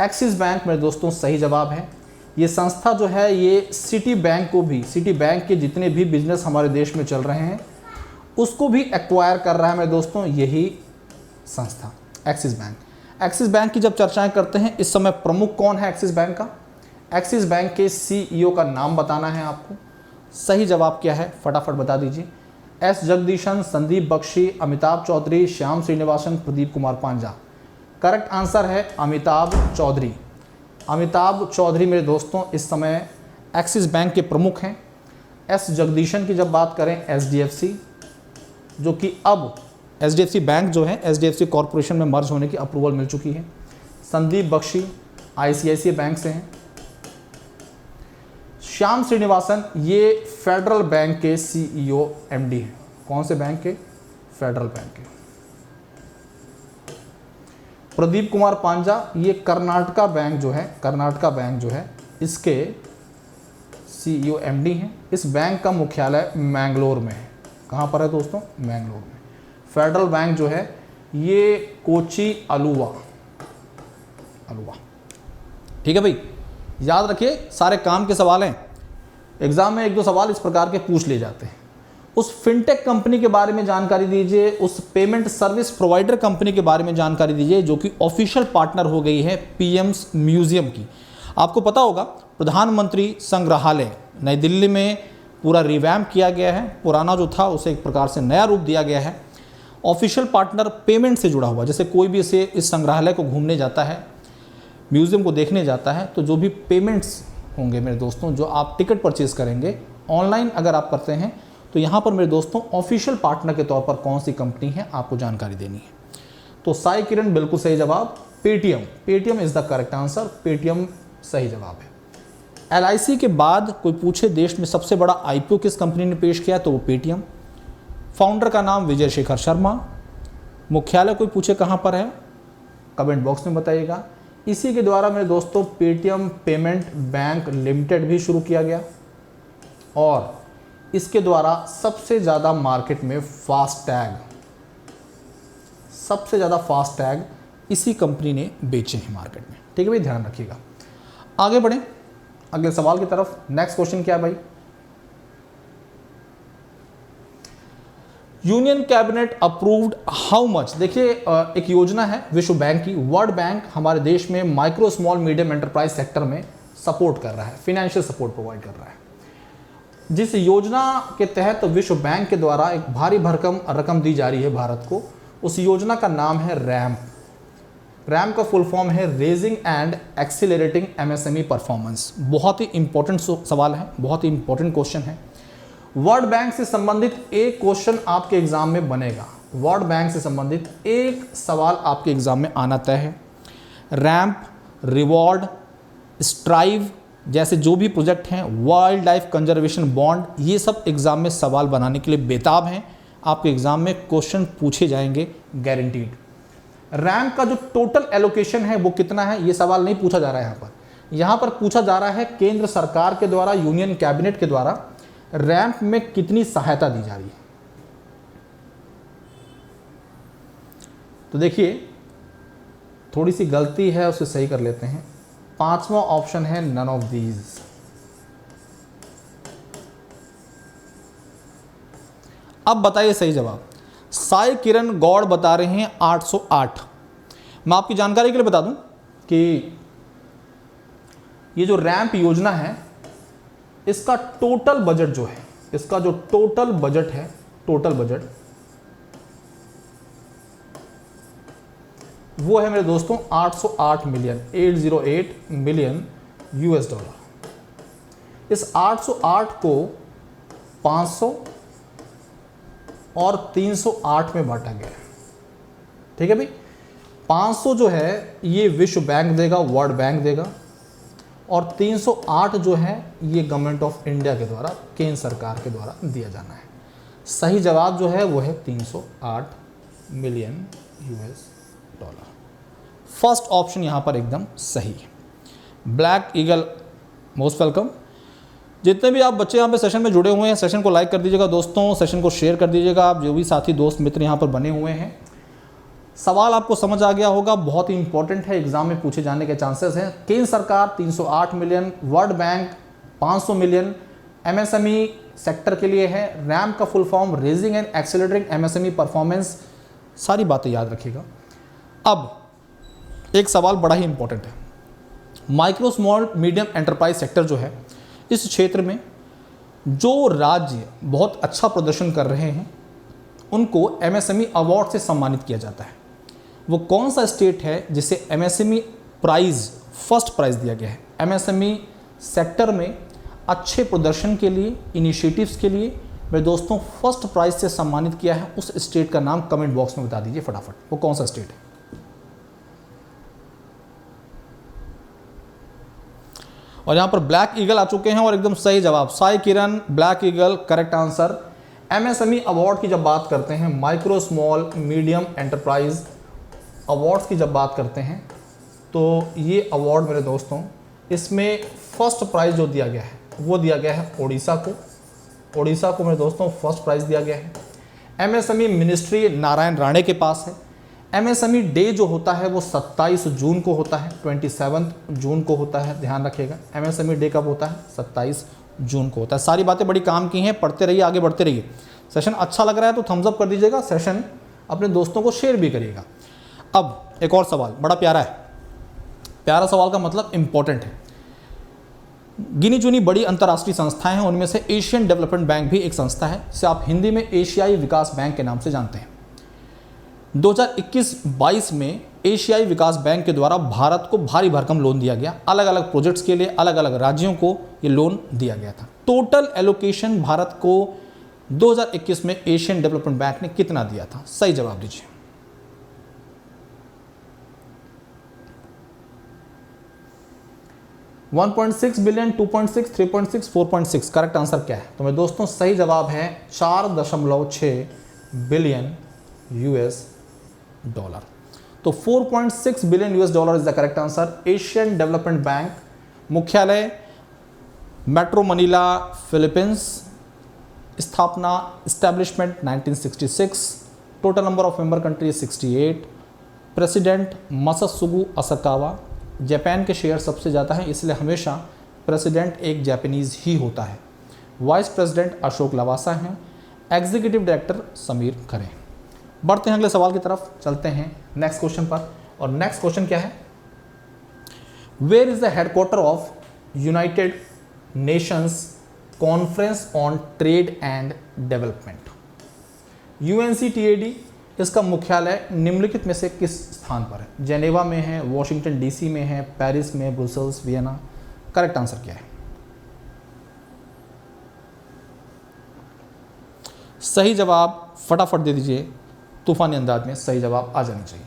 Axis bank मेरे दोस्तों सही जवाब है। ये संस्था जो है ये सिटी बैंक को भी, सिटी बैंक के जितने भी बिजनेस हमारे देश में चल रहे हैं उसको भी एक्वायर कर रहा है मेरे दोस्तों यही संस्था एक्सिस बैंक। एक्सिस बैंक की जब चर्चाएं करते हैं, इस समय प्रमुख कौन है एक्सिस बैंक का? एक्सिस बैंक के सीईओ का नाम बताना है आपको। सही जवाब क्या है फटाफट बता दीजिए। S Jagdishan, Sandeep Bakshi, Amitabh Chaudhary, Shyam Srinivasan, Pradeep Kumar Panja. Correct answer है अमिताभ चौधरी। अमिताभ चौधरी मेरे दोस्तों इस समय एक्सिस बैंक के प्रमुख हैं। एस जगदीशन की जब बात करें एचडीएफसी, जो कि अब एचडीएफसी बैंक जो है एचडीएफसी कॉरपोरेशन में मर्ज होने की अप्रूवल मिल चुकी है। संदीप बख्शी आईसीआईसीआई बैंक से हैं। श्याम श्रीनिवासन ये फेडरल बैंक के सीईओ एमडी हैं। कौन से बैंक के? फेडरल बैंक के। प्रदीप कुमार पांजा ये कर्नाटका बैंक जो है इसके सीईओ एमडी हैं। इस बैंक का मुख्यालय मैंगलोर में है। कहाँ पर है दोस्तों? मैंगलोर में। फेडरल बैंक जो है ये कोची अलुवा। ठीक है भाई, याद रखिए सारे काम के सवाल हैं। एग्जाम में 1-2 सवाल इस प्रकार के पूछ लिए जाते हैं। उस फिनटेक कंपनी के बारे में जानकारी दीजिए, उस पेमेंट सर्विस प्रोवाइडर कंपनी के बारे में जानकारी दीजिए जो कि ऑफिशियल पार्टनर हो गई है पीएम्स म्यूजियम की। आपको पता होगा प्रधानमंत्री संग्रहालय नई दिल्ली में पूरा रिवैम्प किया गया है। पुराना जो था उसे एक प्रकार से नया रूप दिया गया है। ऑफिशियल पार्टनर पेमेंट से जुड़ा हुआ, जैसे कोई भी इस संग्रहालय को घूमने जाता है, म्यूजियम को देखने जाता है, तो जो भी पेमेंट्स होंगे मेरे दोस्तों, जो आप टिकट परचेज करेंगे ऑनलाइन अगर आप करते हैं, तो यहाँ पर मेरे दोस्तों ऑफिशियल पार्टनर के तौर पर कौन सी कंपनी है आपको जानकारी देनी है। तो साई किरण बिल्कुल सही जवाब। Paytm is the correct answer. Paytm सही जवाब है। एलआईसी के बाद कोई पूछे देश में सबसे बड़ा आईपीओ किस कंपनी ने पेश किया, तो वो पेटीएम। फाउंडर का नाम विजय शेखर शर्मा। मुख्यालय कोई पूछे कहाँ पर है, कमेंट बॉक्स में बताइएगा। इसी के द्वारा मेरे दोस्तों पेटीएम पेमेंट बैंक लिमिटेड भी शुरू किया गया और इसके द्वारा सबसे ज़्यादा मार्केट में फास्टैग इसी कंपनी ने बेचे हैं मार्केट में। ठीक है भाई, ध्यान रखिएगा। आगे बढ़ें अगले सवाल की तरफ। नेक्स्ट क्वेश्चन क्या है भाई? Union cabinet approved how much. देखिए एक योजना है विश्व बैंक की। वर्ल्ड बैंक हमारे देश में micro small medium enterprise sector में सपोर्ट कर रहा है, फाइनेंशियल सपोर्ट प्रोवाइड कर रहा है। जिस योजना के तहत विश्व बैंक के द्वारा एक भारी भरकम रकम दी जा रही है भारत को, उस योजना का नाम है रैम्प। रैम्प का फुल फॉर्म है raising and accelerating MSME performance. बहुत ही इंपॉर्टेंट सवाल है, बहुत ही इंपॉर्टेंट क्वेश्चन है। वर्ल्ड बैंक से संबंधित एक क्वेश्चन आपके एग्जाम में बनेगा। वर्ल्ड बैंक से संबंधित एक सवाल आपके एग्जाम में आना तय है। रैम्प, रिवॉर्ड, स्ट्राइव जैसे जो भी प्रोजेक्ट हैं, वाइल्ड लाइफ कंजर्वेशन बॉन्ड, ये सब एग्जाम में सवाल बनाने के लिए बेताब हैं। आपके एग्जाम में क्वेश्चन पूछे जाएंगे गारंटीड। रैम्प का जो टोटल एलोकेशन है वो कितना है, ये सवाल नहीं पूछा जा रहा है यहाँ पर। यहां पर पूछा जा रहा है केंद्र सरकार के द्वारा, यूनियन कैबिनेट के द्वारा रैंप में कितनी सहायता दी जा रही है। तो देखिए थोड़ी सी गलती है, उसे सही कर लेते हैं। 5वां ऑप्शन है नन ऑफ दीज। अब बताइए सही जवाब। साई किरण गौड़ बता रहे हैं 808। मैं आपकी जानकारी के लिए बता दूं कि ये जो रैंप योजना है इसका टोटल बजट जो है, इसका जो टोटल बजट है, टोटल बजट वो है मेरे दोस्तों 808 मिलियन, 808 मिलियन यूएस डॉलर। इस 808 को 500 और 308 में बांटा गया है। ठीक है भाई, 500 जो है ये विश्व बैंक देगा, वर्ल्ड बैंक देगा, और 308 जो है ये गवर्नमेंट ऑफ इंडिया के द्वारा, केंद्र सरकार के द्वारा दिया जाना है। सही जवाब जो है वो है 308 million US dollar. First option यहां पर एकदम सही है। Black eagle most welcome. जितने भी आप बच्चे यहाँ पे सेशन में जुड़े हुए हैं, सेशन को लाइक कर दीजिएगा दोस्तों, सेशन को शेयर कर दीजिएगा। आप जो भी साथी दोस्त मित्र यहाँ पर बने हुए हैं, सवाल आपको समझ आ गया होगा, बहुत ही इंपॉर्टेंट है, एग्जाम में पूछे जाने के चांसेस हैं। केंद्र सरकार 308 million, world bank 500 million MSME sector के लिए है। रैम्प का full form raising and accelerating MSME performance. सारी बातें याद रखिएगा। अब एक सवाल बड़ा ही इंपॉर्टेंट है। Micro small medium enterprise sector जो है, इस क्षेत्र में जो राज्य बहुत अच्छा प्रदर्शन कर रहे हैं उनको एमएसएमई अवार्ड से सम्मानित किया जाता है। वो कौन सा स्टेट है जिसे एमएसएमई प्राइज, फर्स्ट प्राइज दिया गया है? एमएसएमई सेक्टर में अच्छे प्रदर्शन के लिए, इनिशिएटिव्स के लिए मेरे दोस्तों फर्स्ट प्राइज से सम्मानित किया है, उस स्टेट का नाम कमेंट बॉक्स में बता दीजिए फटाफट, वो कौन सा स्टेट है। और यहाँ पर ब्लैक ईगल आ चुके हैं और एकदम सही जवाब Sai Kiran, black eagle correct answer. MSME award की जब बात करते हैं, micro small medium enterprise awards की जब बात करते हैं, तो ये अवार्ड मेरे दोस्तों, इसमें फर्स्ट प्राइज जो दिया गया है वो दिया गया है ओडिशा को। ओडिशा को मेरे दोस्तों फर्स्ट प्राइज दिया गया है। एमएसएमई मिनिस्ट्री नारायण राणे के पास है। एमएसएमई डे जो होता है वो 27 जून को होता है, 27 जून को होता है, ध्यान रखिएगा। एमएसएमई डे कब होता है? 27 जून को होता है। सारी बातें बड़ी काम की हैं, पढ़ते रहिए, आगे बढ़ते रहिए। सेशन अच्छा लग रहा है तो थम्स अप कर दीजिएगा, सेशन अपने दोस्तों को शेयर भी करिएगा। अब एक और सवाल बड़ा प्यारा है, प्यारा सवाल का मतलब इंपॉर्टेंट है। गिनी चुनी बड़ी अंतर्राष्ट्रीय संस्थाएं हैं, उनमें से एशियन डेवलपमेंट बैंक भी एक संस्था है, जिसे आप हिंदी में एशियाई विकास बैंक के नाम से जानते हैं। 2021-22 में एशियाई विकास बैंक के द्वारा भारत को भारी भरकम लोन दिया गया। अलग अलग प्रोजेक्ट्स के लिए अलग अलग राज्यों को ये लोन दिया गया था। टोटल एलोकेशन भारत को 2021 में एशियन डेवलपमेंट बैंक ने कितना दिया था? सही जवाब दीजिए। $1.6 बिलियन, 2.6, 3.6, 4.6। करेक्ट आंसर क्या है? तो मेरे दोस्तों सही जवाब है 4.6 बिलियन यूएस डॉलर। तो 4.6 billion US dollar is the correct answer. Asian development bank, मुख्यालय मेट्रो मनीला, फिलीपींस। स्थापना establishment 1966। Total number of member country 68। President Masatsugu Asakawa. Japan के शेयर सबसे ज़्यादा हैं, इसलिए हमेशा प्रेसिडेंट एक जापानीज़ ही होता है। वाइस प्रेसिडेंट अशोक लवासा हैं। Executive director Sameer Khare. बढ़ते हैं अगले सवाल की तरफ, चलते हैं नेक्स्ट क्वेश्चन पर। और नेक्स्ट क्वेश्चन क्या है? Where is the headquarter of united nations conference on trade and development? UNCTAD, इसका मुख्यालय निम्नलिखित में से किस स्थान पर है? जेनेवा में है, वॉशिंगटन DC में है, पेरिस में, ब्रुसेल्स, वियना। करेक्ट आंसर क्या है? सही जवाब फटाफट दे दीजिए, तूफानी अंदाज में सही जवाब आ जानी चाहिए।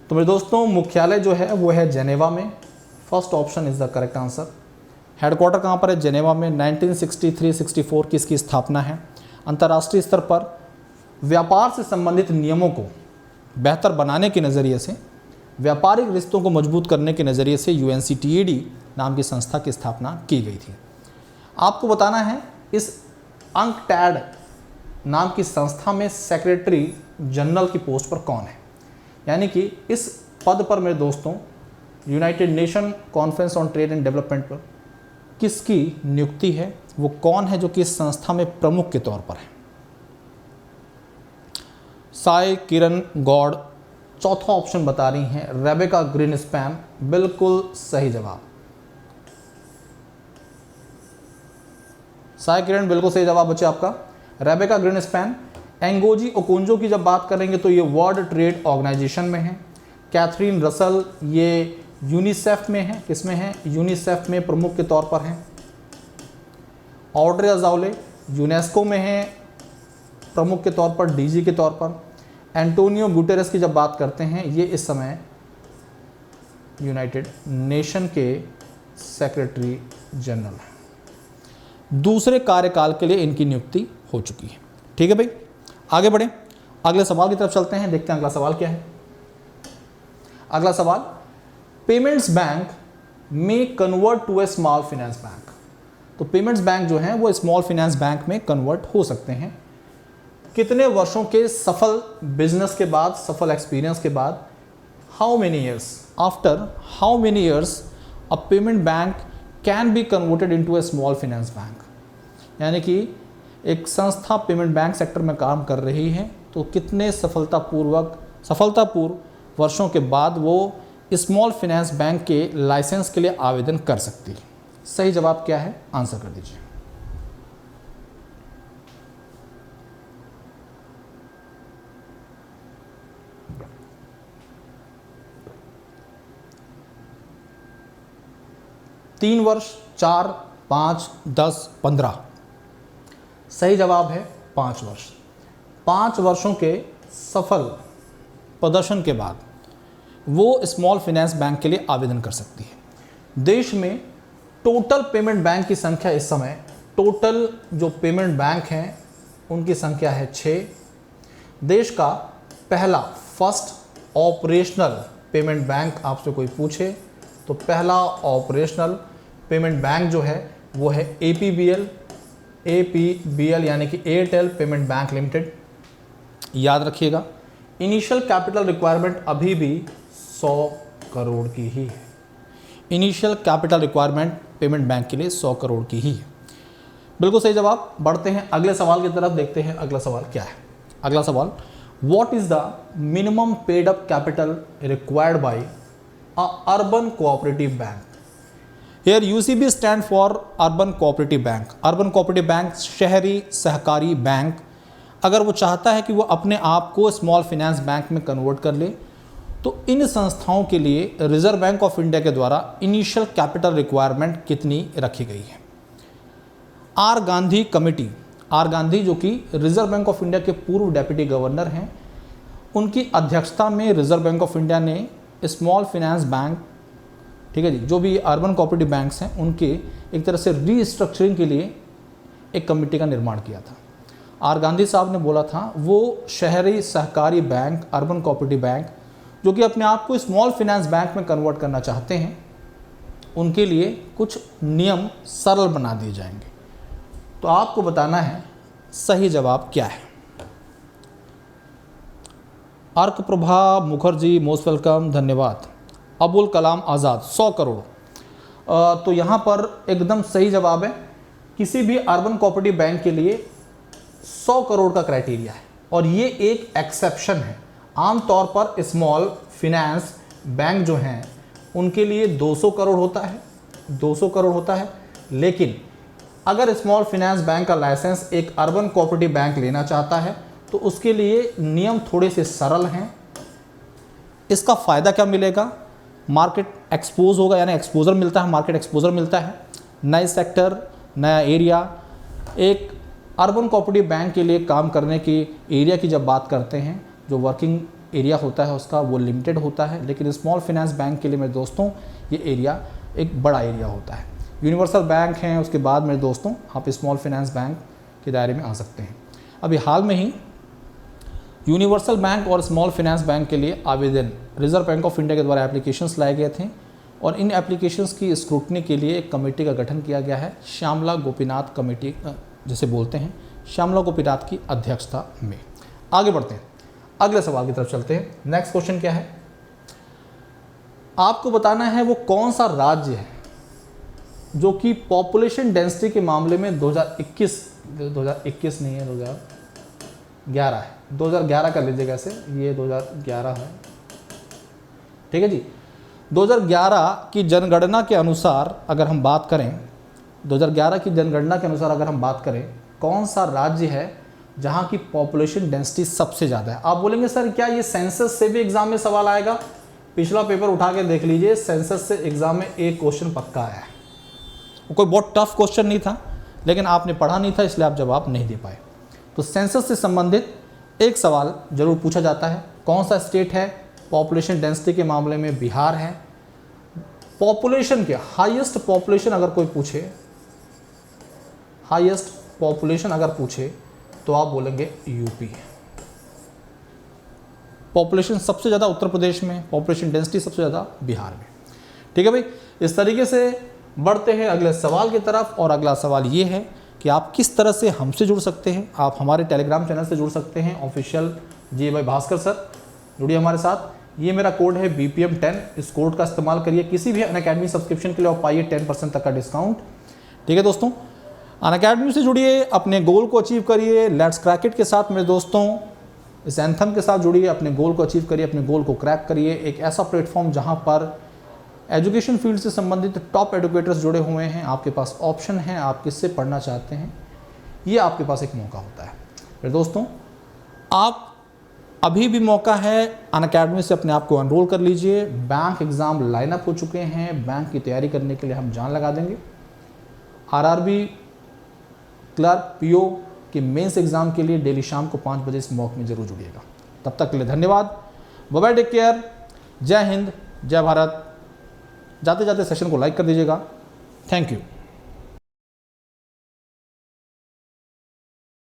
तो मेरे दोस्तों मुख्यालय जो है वो है जेनेवा में। First option is the correct answer. Headquarter कहाँ पर है? जेनेवा में। 1963-64 की इसकी स्थापना है। अंतर्राष्ट्रीय स्तर पर व्यापार से संबंधित नियमों को बेहतर बनाने के नज़रिए से, व्यापारिक रिश्तों को मजबूत करने के नज़रिए से UNCTAD नाम की संस्था की स्थापना की गई थी। आपको बताना है इस UNCTAD नाम की संस्था में सेक्रेटरी जनरल की पोस्ट पर कौन है, यानी कि इस पद पर मेरे दोस्तों United nation conference on trade and development पर किसकी नियुक्ति है, वो कौन है जो कि इस संस्था में प्रमुख के तौर पर है। साई किरण गौड़ चौथा ऑप्शन बता रही हैं, रेबेका ग्रीनस्पैन बिल्कुल सही जवाब। साई किरण बिल्कुल सही जवाब बच्चे आपका। Rebecca Greenspan. एंगोजी ओकोंजो की जब बात करेंगे तो ये वर्ल्ड ट्रेड ऑर्गेनाइजेशन में है। कैथरीन रसल ये यूनिसेफ में है, किसमें है, यूनिसेफ में प्रमुख के तौर पर हैं। ऑड्रे अज़ाउले यूनेस्को में है प्रमुख के तौर पर, डीजी के तौर पर। एंटोनियो गुटेरेस की जब बात करते हैं ये इस समय यूनाइटेड नेशन के सेक्रेटरी जनरल हैं। दूसरे कार्यकाल के लिए इनकी नियुक्ति हो चुकी है। ठीक है भाई, आगे बढ़ें, अगले सवाल की तरफ चलते हैं, देखते हैं अगला सवाल क्या है। अगला सवाल, पेमेंट्स बैंक में convert to a small finance bank. तो पेमेंट्स बैंक जो हैं वो स्मॉल फाइनेंस बैंक में कन्वर्ट हो सकते हैं कितने वर्षों के सफल बिजनेस के बाद, सफल एक्सपीरियंस के बाद। How many years, after how many years a payment bank can be converted into A small finance bank. यानी कि एक संस्था पेमेंट बैंक सेक्टर में काम कर रही है तो कितने सफलतापूर्व वर्षों के बाद वो स्मॉल फाइनेंस बैंक के लाइसेंस के लिए आवेदन कर सकती है। सही जवाब क्या है, आंसर कर दीजिए। तीन वर्ष, 4, 5, 10, 15। सही जवाब है 5 वर्ष। 5 वर्षों के सफल प्रदर्शन के बाद वो स्मॉल फाइनेंस बैंक के लिए आवेदन कर सकती है। देश में टोटल पेमेंट बैंक की संख्या इस समय, टोटल जो पेमेंट बैंक हैं उनकी संख्या है 6। देश का पहला फर्स्ट ऑपरेशनल पेमेंट बैंक आपसे कोई पूछे तो पहला ऑपरेशनल पेमेंट बैंक जो है वो है APBL यानी कि एयरटेल पेमेंट बैंक लिमिटेड। याद रखिएगा, इनिशियल कैपिटल रिक्वायरमेंट अभी भी 100 करोड़ की ही है। Initial capital requirement payment bank के लिए 100 करोड़ की ही है। बिल्कुल सही जवाब। बढ़ते हैं अगले सवाल की तरफ, देखते हैं अगला सवाल क्या है। अगला सवाल, what is the minimum paid up capital required by a urban cooperative bank. Here UCB stand for urban cooperative bank. Urban cooperative bank शहरी सहकारी बैंक अगर वो चाहता है कि वो अपने आप को स्मॉल फाइनेंस बैंक में कन्वर्ट कर ले तो इन संस्थाओं के लिए रिजर्व बैंक ऑफ इंडिया के द्वारा इनिशियल कैपिटल रिक्वायरमेंट कितनी रखी गई है। R Gandhi committee, R Gandhi जो कि रिजर्व बैंक ऑफ इंडिया के पूर्व डेप्यूटी गवर्नर हैं, उनकी अध्यक्षता में रिजर्व बैंक ऑफ इंडिया ने स्मॉल फाइनेंस बैंक, ठीक है जी, जो भी अर्बन कोऑपरेटिव बैंक्स हैं उनके एक तरह से रीस्ट्रक्चरिंग के लिए एक कमेटी का निर्माण किया था। आर गांधी साहब ने बोला था वो शहरी सहकारी बैंक, अर्बन कोऑपरेटिव बैंक जो कि अपने आप को स्मॉल फाइनेंस बैंक में कन्वर्ट करना चाहते हैं उनके लिए कुछ नियम सरल बना दिए जाएंगे। तो आपको बताना है सही जवाब क्या है। अर्क प्रभा मुखर्जी मोस्ट वेलकम, धन्यवाद। अबुल कलाम आज़ाद 100 करोड़। तो यहाँ पर एकदम सही जवाब है। किसी भी अर्बन कोऑपरेटिव बैंक के लिए 100 करोड़ का क्राइटेरिया है और ये एक एक्सेप्शन है। आमतौर पर स्मॉल फाइनेंस बैंक जो हैं उनके लिए 200 करोड़ होता है, 200 करोड़ होता है। लेकिन अगर स्मॉल फाइनेंस बैंक का लाइसेंस एक अर्बन कोऑपरेटिव बैंक लेना चाहता है तो उसके लिए नियम थोड़े से सरल हैं। इसका फ़ायदा क्या मिलेगा, मार्केट एक्सपोज होगा, यानी एक्सपोजर मिलता है, मार्केट एक्सपोजर मिलता है, नए सेक्टर, नया एरिया। एक अर्बन कोऑपरेटिव बैंक के लिए काम करने की एरिया की जब बात करते हैं, जो वर्किंग एरिया होता है उसका वो लिमिटेड होता है, लेकिन स्मॉल फाइनेंस बैंक के लिए मेरे दोस्तों ये एरिया एक बड़ा एरिया होता है। यूनिवर्सल बैंक हैं, उसके बाद मेरे दोस्तों आप स्मॉल फाइनेंस बैंक के दायरे में आ सकते हैं। अभी हाल में ही यूनिवर्सल बैंक और स्मॉल फाइनेंस बैंक के लिए आवेदन रिजर्व बैंक ऑफ इंडिया के द्वारा एप्लीकेशंस लाए गए थे और इन एप्लीकेशंस की स्क्रूटनी के लिए एक कमेटी का गठन किया गया है, श्यामला गोपीनाथ कमेटी जिसे बोलते हैं, श्यामला गोपीनाथ की अध्यक्षता में। आगे बढ़ते हैं, अगले सवाल की तरफ चलते हैं। नेक्स्ट क्वेश्चन क्या है, आपको बताना है वो कौन सा राज्य है जो कि पॉपुलेशन डेंसिटी के मामले में 2021 नहीं है, 2011 है, 2011 कर लीजिएगा ऐसे, ये 2011 है, ठीक है जी। 2011 की जनगणना के अनुसार अगर हम बात करें, 2011 की जनगणना के अनुसार अगर हम बात करें, कौन सा राज्य है जहां की पॉपुलेशन डेंसिटी सबसे ज़्यादा है। आप बोलेंगे सर क्या ये सेंसस से भी एग्जाम में सवाल आएगा? पिछला पेपर उठा के देख लीजिए, सेंसस से एग्जाम में एक क्वेश्चन पक्का आया है। वो कोई बहुत टफ क्वेश्चन नहीं था, लेकिन आपने पढ़ा नहीं था इसलिए आप जवाब नहीं दे पाए। तो सेंसस से संबंधित एक सवाल जरूर पूछा जाता है, कौन सा स्टेट है पॉपुलेशन डेंसिटी के मामले में? बिहार है। पॉपुलेशन के हाईएस्ट पॉपुलेशन अगर कोई पूछे, हाईएस्ट पॉपुलेशन अगर पूछे तो आप बोलेंगे यूपी। पॉपुलेशन सबसे ज़्यादा उत्तर प्रदेश में, पॉपुलेशन डेंसिटी सबसे ज़्यादा बिहार में। ठीक है भाई, इस तरीके से बढ़ते हैं अगले सवाल की तरफ। और अगला सवाल ये है कि आप किस तरह से हमसे जुड़ सकते हैं। आप हमारे टेलीग्राम चैनल से जुड़ सकते हैं, ऑफिशियल जी भाई भास्कर सर, जुड़िए हमारे साथ। ये मेरा कोड है BPM10, इस कोड का इस्तेमाल करिए किसी भी अनअकैडमी सब्सक्रिप्शन के लिए और पाइए 10% तक का डिस्काउंट। ठीक है दोस्तों, अनअकैडमी से जुड़िए, अपने गोल को अचीव करिए। लेट्स क्रैक इट के साथ मेरे दोस्तों, इस एंथम के साथ जुड़िए, अपने गोल को अचीव करिए, अपने गोल को क्रैक करिए। एक ऐसा प्लेटफॉर्म जहां पर एजुकेशन फील्ड से संबंधित टॉप एडुकेटर्स जुड़े हुए हैं। आपके पास ऑप्शन है, आप किससे पढ़ना चाहते हैं, ये आपके पास एक मौका होता है। फिर दोस्तों, आप अभी भी मौका है, अनअकैडमी से अपने आप को एनरोल कर लीजिए। बैंक एग्ज़ाम लाइनअप हो चुके हैं, बैंक की तैयारी करने के लिए हम जान लगा देंगे। RRB क्लर्क PO के मेंस एग्ज़ाम के लिए डेली शाम को 5 बजे इस मॉक में जरूर जुड़िएगा। तब तक के लिए धन्यवाद, बाय बाय, टेक केयर, जय हिंद, जय भारत। जाते जाते सेशन को लाइक कर दीजिएगा। Thank you.